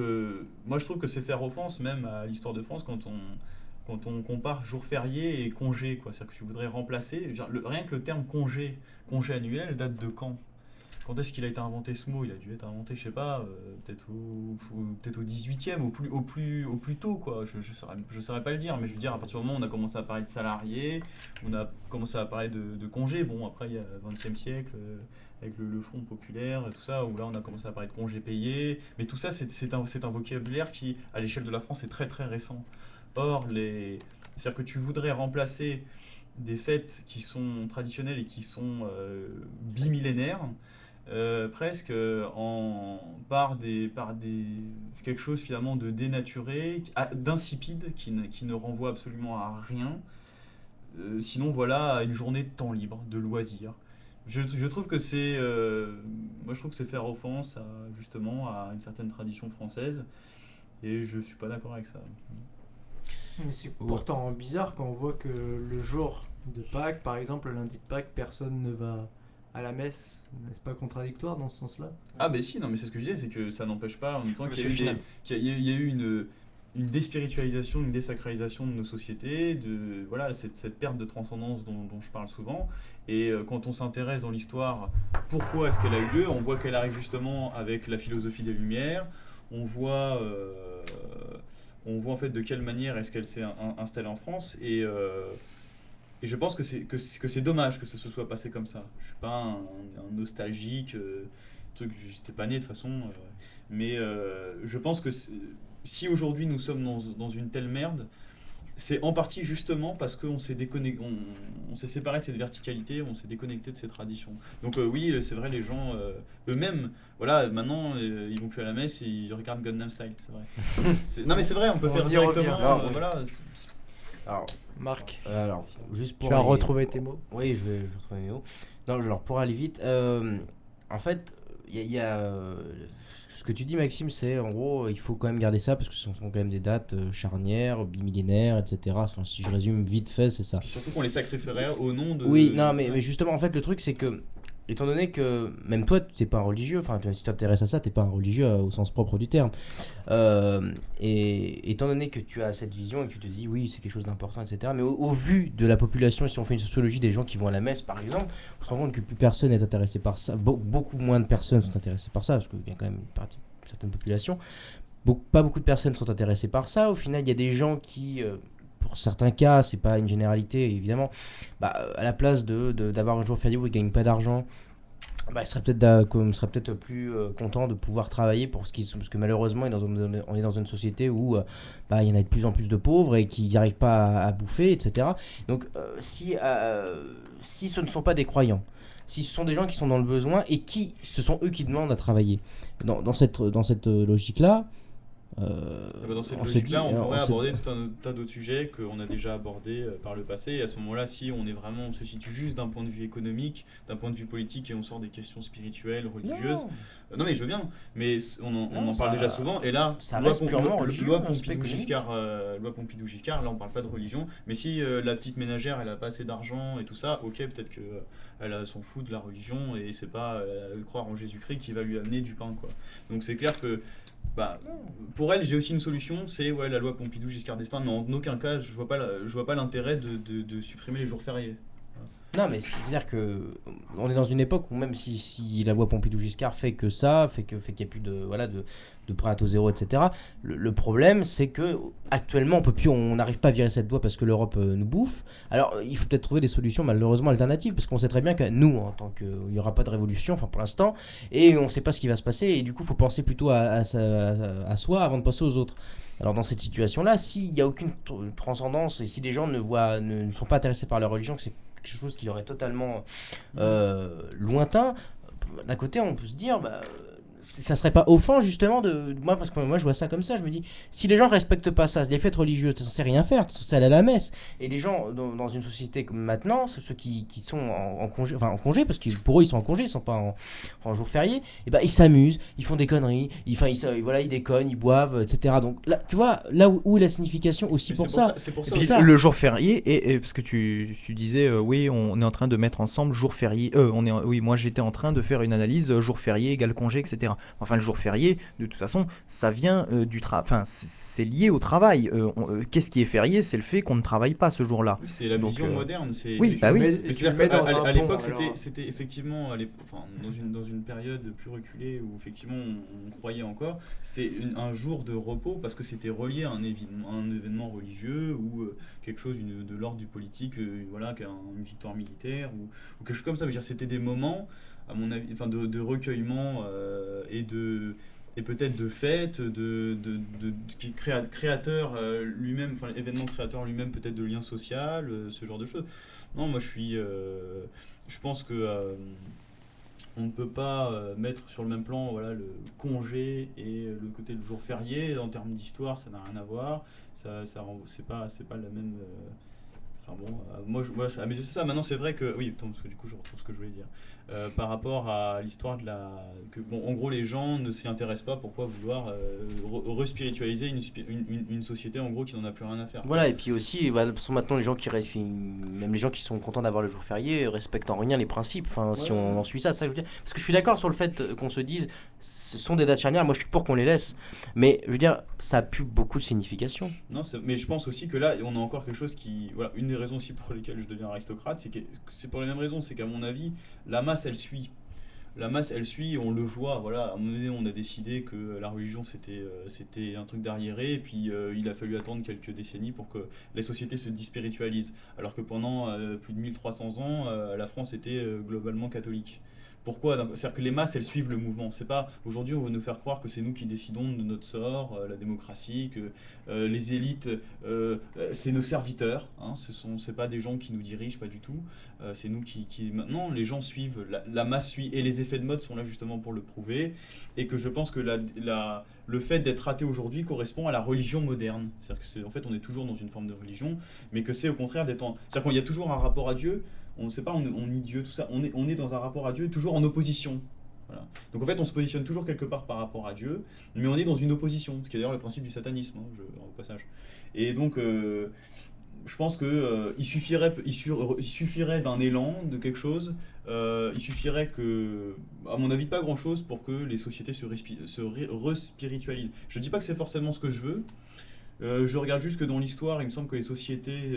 moi je trouve que c'est faire offense même à l'histoire de France quand on compare jour férié et congé, quoi. C'est-à-dire que tu voudrais remplacer, rien que le terme congé annuel date de quand? Quand est-ce qu'il a été inventé ce mot? Il a dû être inventé, je sais pas, peut-être au 18e, au plus tôt, quoi. Je saurais pas le dire, mais je veux dire, à partir du moment où on a commencé à parler de salariés, on a commencé à parler de congés. Bon, après, il y a le XXe siècle, avec le Front populaire et tout ça, où là, on a commencé à parler de congés payés. Mais tout ça, c'est un vocabulaire qui, à l'échelle de la France, est très très récent. Or, c'est-à-dire que tu voudrais remplacer des fêtes qui sont traditionnelles et qui sont bimillénaires presque par quelque chose finalement de dénaturé, d'insipide, qui ne renvoie absolument à rien. Sinon, voilà, à une journée de temps libre, de loisirs. Je trouve que moi je trouve que c'est faire offense justement à une certaine tradition française, et je suis pas d'accord avec ça. Mais c'est pourtant bizarre quand on voit que le jour de Pâques, par exemple, le lundi de Pâques, personne ne va à la messe. N'est-ce pas contradictoire dans ce sens-là? Ah ben si, non mais c'est ce que je disais, c'est que ça n'empêche pas en même temps qu'il y a eu, final. qu'il y a eu une déspiritualisation, une désacralisation de nos sociétés, voilà, cette perte de transcendance dont je parle souvent. Et quand on s'intéresse dans l'histoire, pourquoi est-ce qu'elle a eu lieu, on voit qu'elle arrive justement avec la philosophie des Lumières, on voit en fait de quelle manière est-ce qu'elle s'est installée en France, et je pense que c'est dommage que ça se soit passé comme ça. Je suis pas un nostalgique, j'étais pas né de toute façon, mais je pense que si aujourd'hui nous sommes dans une telle merde, c'est en partie justement parce qu'on s'est on s'est séparé de cette verticalité, on s'est déconnecté de ces traditions. Donc oui, c'est vrai, les gens eux-mêmes, voilà, maintenant ils vont plus à la messe et ils regardent Gangnam Style, c'est vrai. Non mais c'est vrai, on peut faire directement, voilà. Alors, Marc, alors, juste pour tu as aller- retrouvé tes mots. Oui, je vais retrouver mes mots. Non, alors pour aller vite, en fait, il y a, ce que tu dis, Maxime, c'est en gros, il faut quand même garder ça parce que ce sont quand même des dates charnières, bimillénaires, etc. Enfin, si je résume vite fait, c'est ça. Puis surtout qu'on les sacrifierait au nom de... Oui, non, mais justement, en fait, le truc, c'est que, étant donné que même toi, tu n'es pas un religieux, enfin, si tu t'intéresses à ça, tu n'es pas un religieux au sens propre du terme. Et étant donné que tu as cette vision et que tu te dis, oui, c'est quelque chose d'important, etc. Mais au vu de la population, si on fait une sociologie des gens qui vont à la messe, par exemple, on se rend compte que plus personne n'est intéressé par ça. Beaucoup moins de personnes sont intéressées par ça, parce qu'il y a quand même une certaine population. Pas beaucoup de personnes sont intéressées par ça. Au final, il y a des gens qui... pour certains cas, c'est pas une généralité évidemment, à la place d'avoir un jour férié où ils gagnent pas d'argent, ils seraient peut-être plus contents de pouvoir travailler pour ce qu'ils sont, parce que malheureusement on est dans une société où il y en a de plus en plus de pauvres et qui n'arrivent pas à bouffer, etc. Donc si ce ne sont pas des croyants, si ce sont des gens qui sont dans le besoin et ce sont eux qui demandent à travailler, dans cette logique-là, Dans cette on se logique-là, dit- on pourrait on se- aborder tout un tas d'autres sujets qu'on a déjà abordés par le passé. Et à ce moment-là, si on se situe juste d'un point de vue économique, d'un point de vue politique, et on sort des questions spirituelles, religieuses. Non, mais je veux bien, mais on en parle déjà souvent. Et là, ça reste purement religieux, loi hein, c'est pas Pompidou-Giscard, là on parle pas de religion. Mais si la petite ménagère, elle a pas assez d'argent et tout ça, ok, peut-être que elle s'en fout de la religion et c'est pas croire en Jésus-Christ qui va lui amener du pain, quoi. Donc c'est clair que pour elle, j'ai aussi une solution, c'est la loi Pompidou-Giscard d'Estaing, mais en aucun cas, je vois pas l'intérêt de supprimer les jours fériés. Non, mais c'est-à-dire que on est dans une époque où même si la loi Pompidou-Giscard fait que ça, fait qu'il n'y a plus de prêt à taux zéro, etc. Le problème, c'est que actuellement, on n'arrive pas à virer cette loi parce que l'Europe nous bouffe. Alors, il faut peut-être trouver des solutions malheureusement alternatives parce qu'on sait très bien que nous, en tant que, il n'y aura pas de révolution, enfin pour l'instant, et on ne sait pas ce qui va se passer. Et du coup, il faut penser plutôt à soi avant de passer aux autres. Alors dans cette situation-là, s'il n'y a aucune transcendance et si les gens ne sont pas intéressés par la religion, que c'est quelque chose qui leur est totalement lointain, d'un côté on peut se dire ça serait pas offensant justement moi, parce que moi je vois ça comme ça, je me dis si les gens respectent pas ça, les fêtes religieuses, t'es censé rien faire, t'es censé aller à la messe, et les gens dans une société comme maintenant, ceux qui sont en congé, enfin en congé, parce que pour eux ils sont en congé, ils sont pas en jour férié, et ils s'amusent, ils font des conneries, ils déconnent, ils boivent, etc. Donc là tu vois, là où est la signification aussi Mais pour c'est ça. c'est pour Et ça puis, aussi. le jour férié, et parce que tu disais, oui, on est en train de mettre ensemble jour férié. Oui, moi j'étais en train de faire une analyse jour férié égale congé, etc. Enfin, le jour férié, de toute façon, ça vient du travail. Enfin, c'est lié au travail. Qu'est-ce qui est férié? C'est le fait qu'on ne travaille pas ce jour-là. Oui, c'est la Donc, vision moderne. oui, bah oui. Mais Et tu le c'est-à-dire mets qu'à dans un à pont, l'époque, alors. c'était effectivement, dans une période plus reculée où effectivement on croyait encore, c'était un jour de repos parce que c'était relié à un événement religieux ou quelque chose de l'ordre du politique, une victoire militaire ou quelque chose comme ça. Je veux dire, c'était des moments, à mon avis, de recueillement et peut-être de fête, qui créateur lui-même, enfin événement créateur lui-même, peut-être de lien social, ce genre de choses. Non, moi je pense que on ne peut pas mettre sur le même plan voilà, le congé et le côté du jour férié. En termes d'histoire, ça n'a rien à voir. C'est pas la même. Enfin bon, moi, à mes yeux, c'est ça. Maintenant, c'est vrai que. Oui, parce que du coup, je retrouve ce que je voulais dire. Par rapport à l'histoire de la. En gros, les gens ne s'y intéressent pas. Pourquoi vouloir respiritualiser une société, en gros, qui n'en a plus rien à faire. Voilà, et puis aussi, sont maintenant les gens même les gens qui sont contents d'avoir le jour férié, respectent en rien les principes. Enfin, si on en suit ça, ça je veux dire. Parce que je suis d'accord sur le fait qu'on se dise, ce sont des dates charnières. Moi, je suis pour qu'on les laisse. Mais je veux dire, ça a plus beaucoup de signification. Non, mais je pense aussi que là, on a encore quelque chose qui. Voilà, une des raisons aussi pour lesquelles je deviens aristocrate, c'est pour les mêmes raisons. C'est qu'à mon avis, la masse, elle suit. La masse, elle suit, on le voit. Voilà, à un moment donné, on a décidé que la religion, c'était un truc d'arriéré, et puis il a fallu attendre quelques décennies pour que les sociétés se déspiritualisent. Alors que pendant plus de 1300 ans, la France était globalement catholique. Pourquoi? C'est-à-dire que les masses, elles suivent le mouvement. C'est pas aujourd'hui, on veut nous faire croire que c'est nous qui décidons de notre sort, la démocratie, que les élites, c'est nos serviteurs. Hein, c'est pas des gens qui nous dirigent, pas du tout. C'est nous qui maintenant, les gens suivent, la masse suit, et les effets de mode sont là justement pour le prouver. Et que je pense que le fait d'être athée aujourd'hui correspond à la religion moderne. C'est-à-dire que en fait, on est toujours dans une forme de religion, mais que c'est au contraire c'est-à-dire qu'il y a toujours un rapport à Dieu. On ne sait pas, on nie Dieu, tout ça. On est dans un rapport à Dieu toujours en opposition. Voilà. Donc en fait, on se positionne toujours quelque part par rapport à Dieu, mais on est dans une opposition, ce qui est d'ailleurs le principe du satanisme, au passage. Et donc, je pense qu'il suffirait d'un élan, de quelque chose. Il suffirait que, à mon avis, pas grand-chose pour que les sociétés se respiritualisent. Je ne dis pas que c'est forcément ce que je veux. Je regarde juste que dans l'histoire, il me semble que les sociétés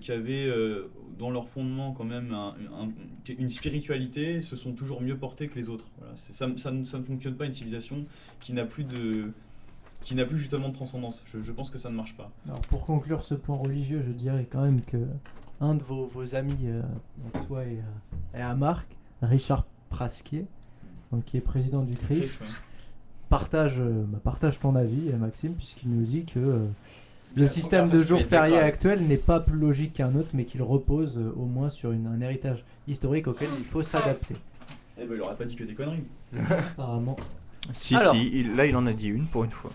qui avaient dans leur fondement quand même une spiritualité se sont toujours mieux portées que les autres. Voilà. Ça ne fonctionne pas, une civilisation qui n'a plus justement de transcendance. Je pense que ça ne marche pas. Alors pour conclure ce point religieux, je dirais quand même que un de vos amis, donc toi et à Marc, Richard Prasquier, donc qui est président du CRIF, partage ton avis, Maxime, puisqu'il nous dit que le système de jours fériés actuel n'est pas plus logique qu'un autre, mais qu'il repose au moins sur un héritage historique auquel il faut s'adapter. Eh ben, il aurait pas dit que des conneries. Apparemment. Alors, là il en a dit une pour une fois.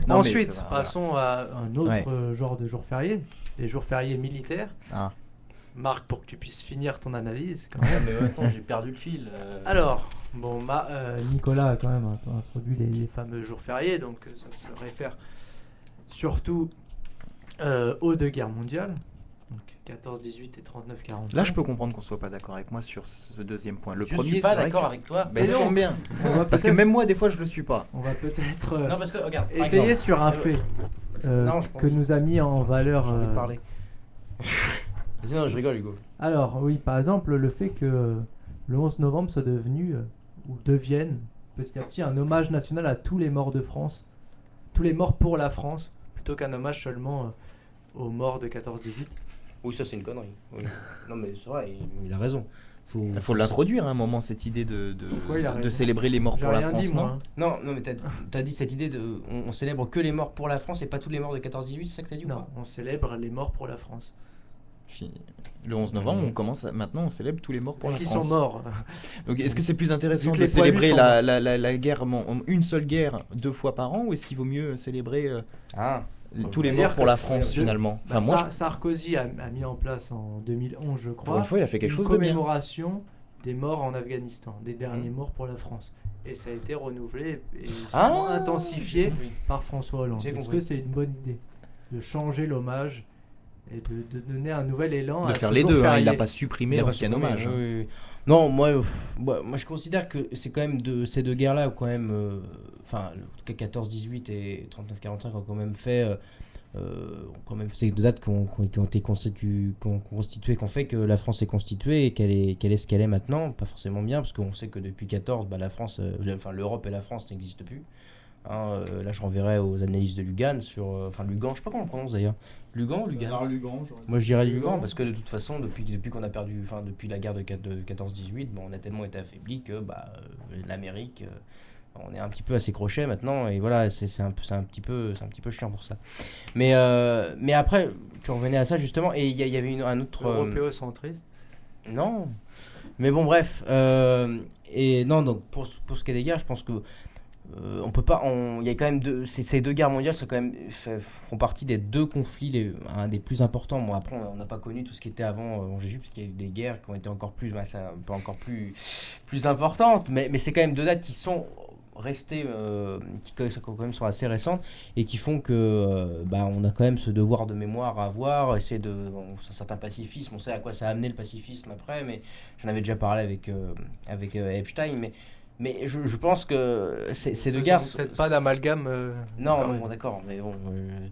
Non, ensuite, passons à un autre genre de jours fériés, les jours fériés militaires. Ah. Marc, pour que tu puisses finir ton analyse, quand même. Mais attends, j'ai perdu le fil. Alors, bon, Nicolas a quand même introduit les fameux jours fériés, donc ça se réfère surtout aux deux guerres mondiales, donc 14-18 et 39-45. Là, je peux comprendre qu'on soit pas d'accord avec moi sur ce deuxième point. Le premier, suis pas d'accord avec toi. Ben non, bien. Parce que même moi, des fois, je le suis pas. On va peut-être non, parce que, regarde, étayer sur un fait que nous a mis en valeur. J'ai envie de parler. Non, je rigole, Hugo. Alors, oui, par exemple, le fait que le 11 novembre soit devenu, ou devienne petit à petit, un hommage national à tous les morts de France, tous les morts pour la France, plutôt qu'un hommage seulement aux morts de 14-18. Oui, ça c'est une connerie. Oui. Non mais c'est vrai, il a raison. Il faut l'introduire à un moment, cette idée de célébrer les morts pour la France, non ? Non, mais t'as dit cette idée de on célèbre que les morts pour la France et pas tous les morts de 14-18, c'est ça que t'as dit ou non, pas ? On célèbre les morts pour la France. Le 11 novembre, maintenant on célèbre tous les morts pour la France. Qui sont morts. Donc est-ce que c'est plus intéressant de célébrer la guerre, une seule guerre 2 fois par an, ou est-ce qu'il vaut mieux célébrer tous les morts pour la France finalement? Sarkozy a mis en place en 2011, je crois, pour une fois, il a fait quelque chose de bien. Commémoration des morts en Afghanistan, des derniers morts pour la France. Et ça a été renouvelé et intensifié par François Hollande. Est-ce que c'est une bonne idée de changer l'hommage et de donner un nouvel élan de faire les deux, il n'a pas supprimé l'ancien hommage. Oui. Non, moi je considère que c'est quand même ces deux guerres-là, quand même, enfin, en tout cas 14-18 et 39-45 ont quand même fait, ces deux dates qui ont été constituées, qui ont fait que la France est constituée et qu'elle est ce qu'elle est maintenant, pas forcément bien, parce qu'on sait que depuis 14, la France, l'Europe et la France n'existent plus. Là, je renverrai aux analyses de Lugan Lugan, je sais pas comment on prononce d'ailleurs. Lugan ou Lugan ? Lugan. Moi, je dirais Lugan parce que de toute façon, depuis qu'on a perdu, depuis la guerre de 14-18, on a tellement été affaibli que l'Amérique, on est un petit peu à ses crochets maintenant, et voilà, c'est un petit peu chiant pour ça. Mais après, tu revenais à ça justement, et il y avait un autre. Européocentriste. Non. Mais bon, bref. Et non, donc pour ce qui est des guerres, je pense que on peut pas. Il y a quand même ces deux guerres mondiales, font partie des deux conflits un des plus importants. Bon, après, on n'a pas connu tout ce qui était avant en Égypte, parce qu'il y a eu des guerres qui ont été encore plus, plus importantes. Mais c'est quand même deux dates qui sont restées, qui quand même sont assez récentes et qui font que on a quand même ce devoir de mémoire à avoir, essayer un certain pacifisme. On sait à quoi ça a amené le pacifisme après, mais j'en avais déjà parlé avec Epstein, mais je pense que ces deux guerres... Peut-être pas d'amalgame. Non, bon, d'accord, mais bon,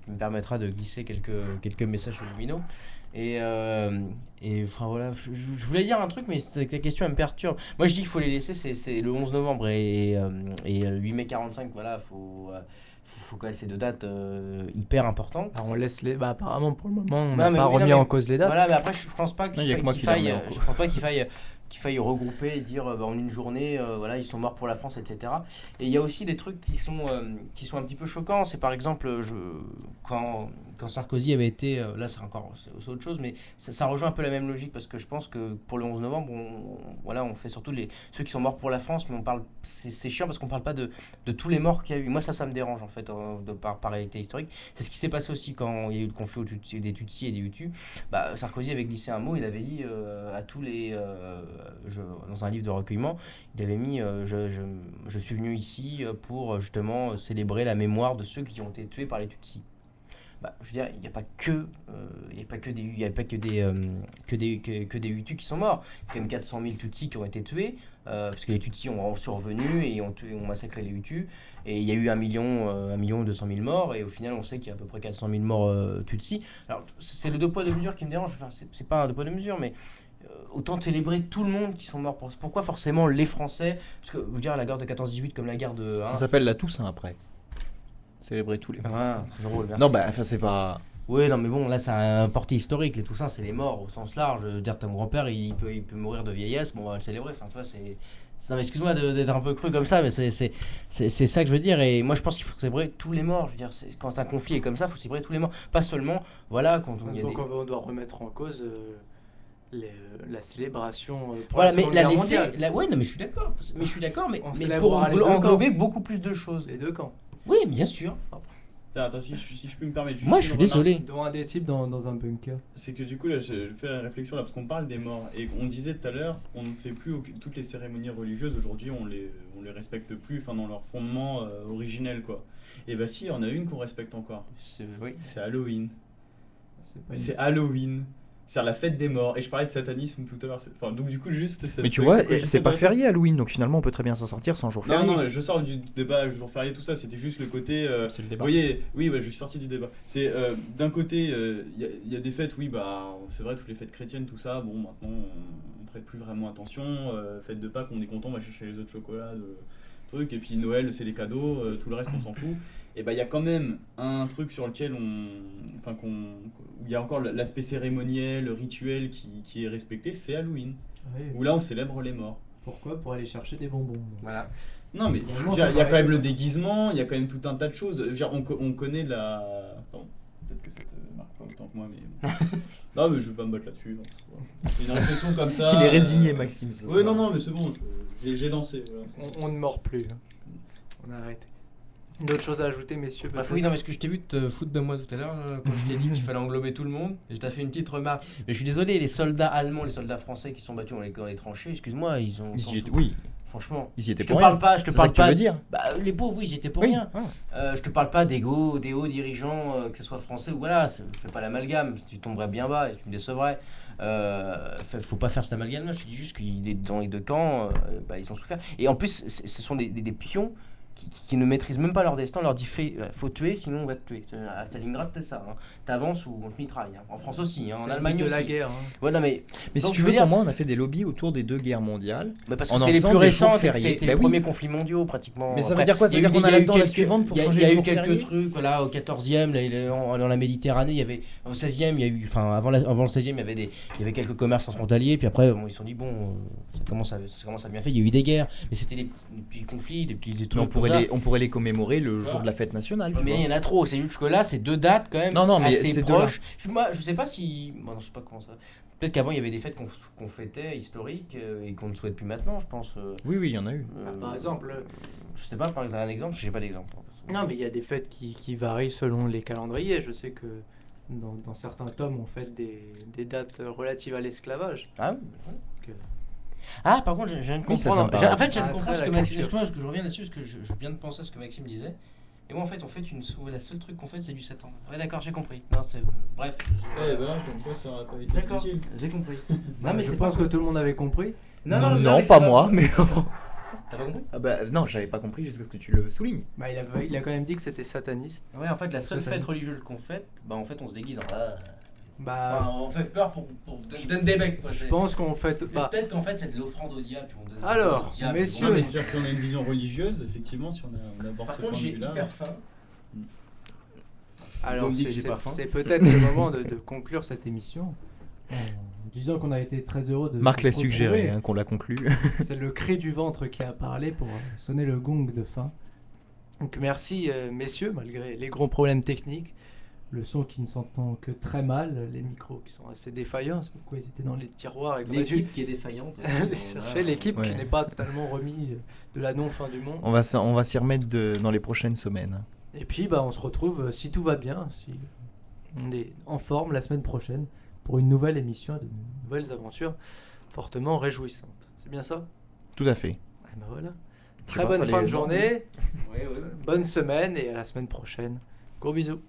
tu me permettras de glisser quelques messages subliminaux. Et enfin voilà, je voulais dire un truc, mais la question elle me perturbe. Moi je dis qu'il faut les laisser, c'est le 11 novembre et le 8 mai 45, voilà, faut quand même ces deux dates hyper importantes. Alors on laisse les... apparemment pour le moment on n'a pas remis en cause les dates. Voilà, mais après je pense pas qu'il faille regrouper et dire en une journée, voilà, ils sont morts pour la France, etc. Et il y a aussi des trucs qui sont un petit peu choquants. C'est par exemple, quand Sarkozy avait été, là c'est autre chose, mais ça rejoint un peu la même logique, parce que je pense que pour le 11 novembre, on fait surtout ceux qui sont morts pour la France, mais c'est chiant parce qu'on parle pas de tous les morts qu'il y a eu. Moi ça me dérange en fait, par réalité historique. C'est ce qui s'est passé aussi quand il y a eu le conflit des Tutsis et des Hutus. Sarkozy avait glissé un mot, il avait dit à tous les... dans un livre de recueillement, il avait mis je suis venu ici pour justement célébrer la mémoire de ceux qui ont été tués par les Tutsis. Je veux dire, il n'y a pas que des Hutus qui sont morts. Il y a quand même 400 000 Tutsis qui ont été tués, parce que les Tutsis ont survenu et ont massacré les Hutus. Et il y a eu 1 million 200 000 morts, et au final on sait qu'il y a à peu près 400 000 morts Tutsis. Alors c'est le deux poids deux mesures qui me dérange. Enfin, c'est pas un deux poids deux mesures, mais autant célébrer tout le monde qui sont morts. Pourquoi forcément les Français? Parce que je veux dire, la guerre de 14-18 comme la guerre de... Ça s'appelle la Toussaint après. Célébrer tous les morts. Très drôle, merci. Non, enfin c'est pas... Oui, non, mais bon, là, c'est un porté historique. Les Toussins, c'est les morts au sens large. Je veux dire, ton grand-père, il peut mourir de vieillesse, bon, on va le célébrer. Enfin, tu vois, non, mais excuse-moi d'être un peu cru comme ça, mais c'est ça que je veux dire. Et moi, je pense qu'il faut célébrer tous les morts. Je veux dire, quand c'est un conflit comme ça, il faut célébrer tous les morts. Pas seulement, voilà, quand on y a donc on doit remettre en cause... la célébration pour voilà, la Seconde Guerre mondiale. Ouais, non, mais je suis d'accord. Mais mais pour englober camps. beaucoup plus de choses. Les deux camps. Oui, bien sûr. Attends, si je peux me permettre. Moi, je suis désolé. Dont un des types dans un bunker. C'est que du coup, là, je fais la réflexion là, parce qu'on parle des morts. Et on disait tout à l'heure, on ne fait plus toutes les cérémonies religieuses. Aujourd'hui, on les respecte plus, enfin, dans leur fondement originel, quoi. Et bah, si, il y en a une qu'on respecte encore. C'est Halloween. C'est Halloween. C'est la fête des morts. Et je parlais de satanisme tout à l'heure. Enfin, donc du coup, juste... Mais tu vois, c'est pas férié Halloween, donc finalement on peut très bien s'en sortir sans jour férié. Non, mais je sors du débat jour férié, tout ça, c'était juste le côté... c'est le débat. Vous voyez, oui, je suis sorti du débat. C'est d'un côté, il y a des fêtes, oui, c'est vrai, toutes les fêtes chrétiennes, tout ça, bon, maintenant, on prête plus vraiment attention. Fête de Pâques, on est content, on va chercher les œufs de chocolat, trucs, et puis Noël, c'est les cadeaux, tout le reste, on s'en fout. Et il y a quand même un truc sur lequel où il y a encore l'aspect cérémoniel, rituel qui est respecté, c'est Halloween. Oui. Où là on célèbre les morts. Pourquoi? Pour aller chercher des bonbons. Voilà. Non mais il y a quand même le déguisement, il y a quand même tout un tas de choses. On connaît la... Pardon, peut-être que ça te marque pas autant que moi, mais... non mais je vais pas me battre là-dessus. C'est une réflexion comme ça. Il est résigné Maxime. Oui, non mais c'est bon, j'ai lancé. Voilà, on ne mord plus. On a arrêté. D'autres choses à ajouter, messieurs? Oui, non, mais ce que je t'ai vu te foutre de moi tout à l'heure, quand je t'ai dit qu'il fallait englober tout le monde, et je t'ai fait une petite remarque. Mais je suis désolé, les soldats allemands, les soldats français qui sont battus dans les tranchées, excuse-moi, ils ont... Oui. Franchement, ils y étaient je te parle pas. Tu veux dire les pauvres, oui, ils y étaient pour rien. Je te parle pas des hauts dirigeants, que ce soit français ou voilà, fais pas l'amalgame, tu tomberais bien bas et tu me décevrais. Faut pas faire cet amalgame là, je te dis juste qu'il est dans les deux camps, ils ont souffert. Et en plus, ce sont des pions qui ne maîtrisent même pas leur destin. On leur dit faut tuer, sinon on va te tuer. À Stalingrad, c'est ça. T'avances ou on te mitraille. En France aussi, en Allemagne aussi. C'est la guerre. Ouais, non, mais si tu veux, pour moi, on a fait des lobbies autour des deux guerres mondiales. Parce que c'est les plus récentes, c'était les premiers conflits mondiaux pratiquement. Mais ça veut dire quoi? Ça veut dire qu'on a là-dedans la suivante pour changer les jours fériés? Il y a eu quelques trucs, voilà, au 14e, dans la Méditerranée, il y avait, au 16e, il y a eu, enfin, avant le 16e, il y avait quelques commerces transfrontaliers, puis après, ils se sont dit, bon, ça commence à bien faire. Il y a eu des guerres, mais c'était des petits conflits, des petits trucs. on pourrait les commémorer le jour de la fête nationale. tu Mais vois. il y en a trop, c'est juste que là, c'est 2 dates quand même Non, mais assez ces deux-là. proches. Moi, je sais pas si. Bon, non, je sais pas comment ça. Peut-être qu'avant, il y avait des fêtes qu'on fêtait historiques et qu'on ne souhaite plus maintenant, je pense. Oui, il y en a eu. Par exemple, Je sais pas, par exemple, un exemple, j'ai pas d'exemple. non, mais il y a des fêtes qui varient selon les calendriers. Je sais que dans certains tomes, on fête des dates relatives à l'esclavage. Ah oui. Que- Ah, par contre, je viens de Oui, ça, comprendre. ça me parle. En fait, je viens de Ça a comprendre ce trait que à la Maxime. culture. Excuse-moi, je reviens là-dessus parce que je viens de penser à ce que Maxime disait. Et moi, en fait, on fait la seule truc qu'on fait, c'est du 7 ans. Ouais, d'accord, j'ai compris. Non, c'est. Bref. Eh ben, comme quoi ça aurait pas été D'accord, utile. j'ai compris. Non, mais je c'est pense pas que tout le monde avait compris. Non, mais pas c'est moi, mais. T'as pas compris? Ah bah non, j'avais pas compris jusqu'à ce que tu le soulignes. Bah, il a quand même dit que c'était sataniste. Ouais, en fait, la seule Cette fête année. religieuse qu'on fête, bah en fait, on se déguise en. Bah, Enfin, on fait peur pour donner des becs, quoi. je pense qu'on fête. Mais Bah, peut-être qu'en fait, c'est de l'offrande au diable. Puis on donne Alors, au diable, messieurs, Non, bon. mais c'est-à-dire que si on a une vision religieuse, effectivement, si on aborde Par ce contre, point de j'ai vue-là. hyper faim. alors, me dit que c'est j'ai pas faim. c'est peut-être le moment de conclure cette émission en disant qu'on a été très heureux de. Marc de l'a se suggéré, retrouver. hein, qu'on l'a conclu. C'est le cri du ventre qui a parlé pour sonner le gong de fin. Donc merci messieurs, malgré les gros problèmes techniques, le son qui ne s'entend que très mal, les micros qui sont assez défaillants, c'est pourquoi ils étaient dans les tiroirs et qu'on a dû L'équipe qui est défaillante. aller chercher l'équipe qui Ouais. n'est pas totalement remis de la non-fin du monde. On va s'y remettre dans les prochaines semaines. Et puis bah, on se retrouve, si tout va bien, si on est en forme la semaine prochaine pour une nouvelle émission, de nouvelles aventures fortement réjouissantes. C'est bien ça? Tout à fait. Et ben voilà. Je Très pense bonne aller fin de voir. journée, Ouais. bonne semaine et à la semaine prochaine. Gros bisous.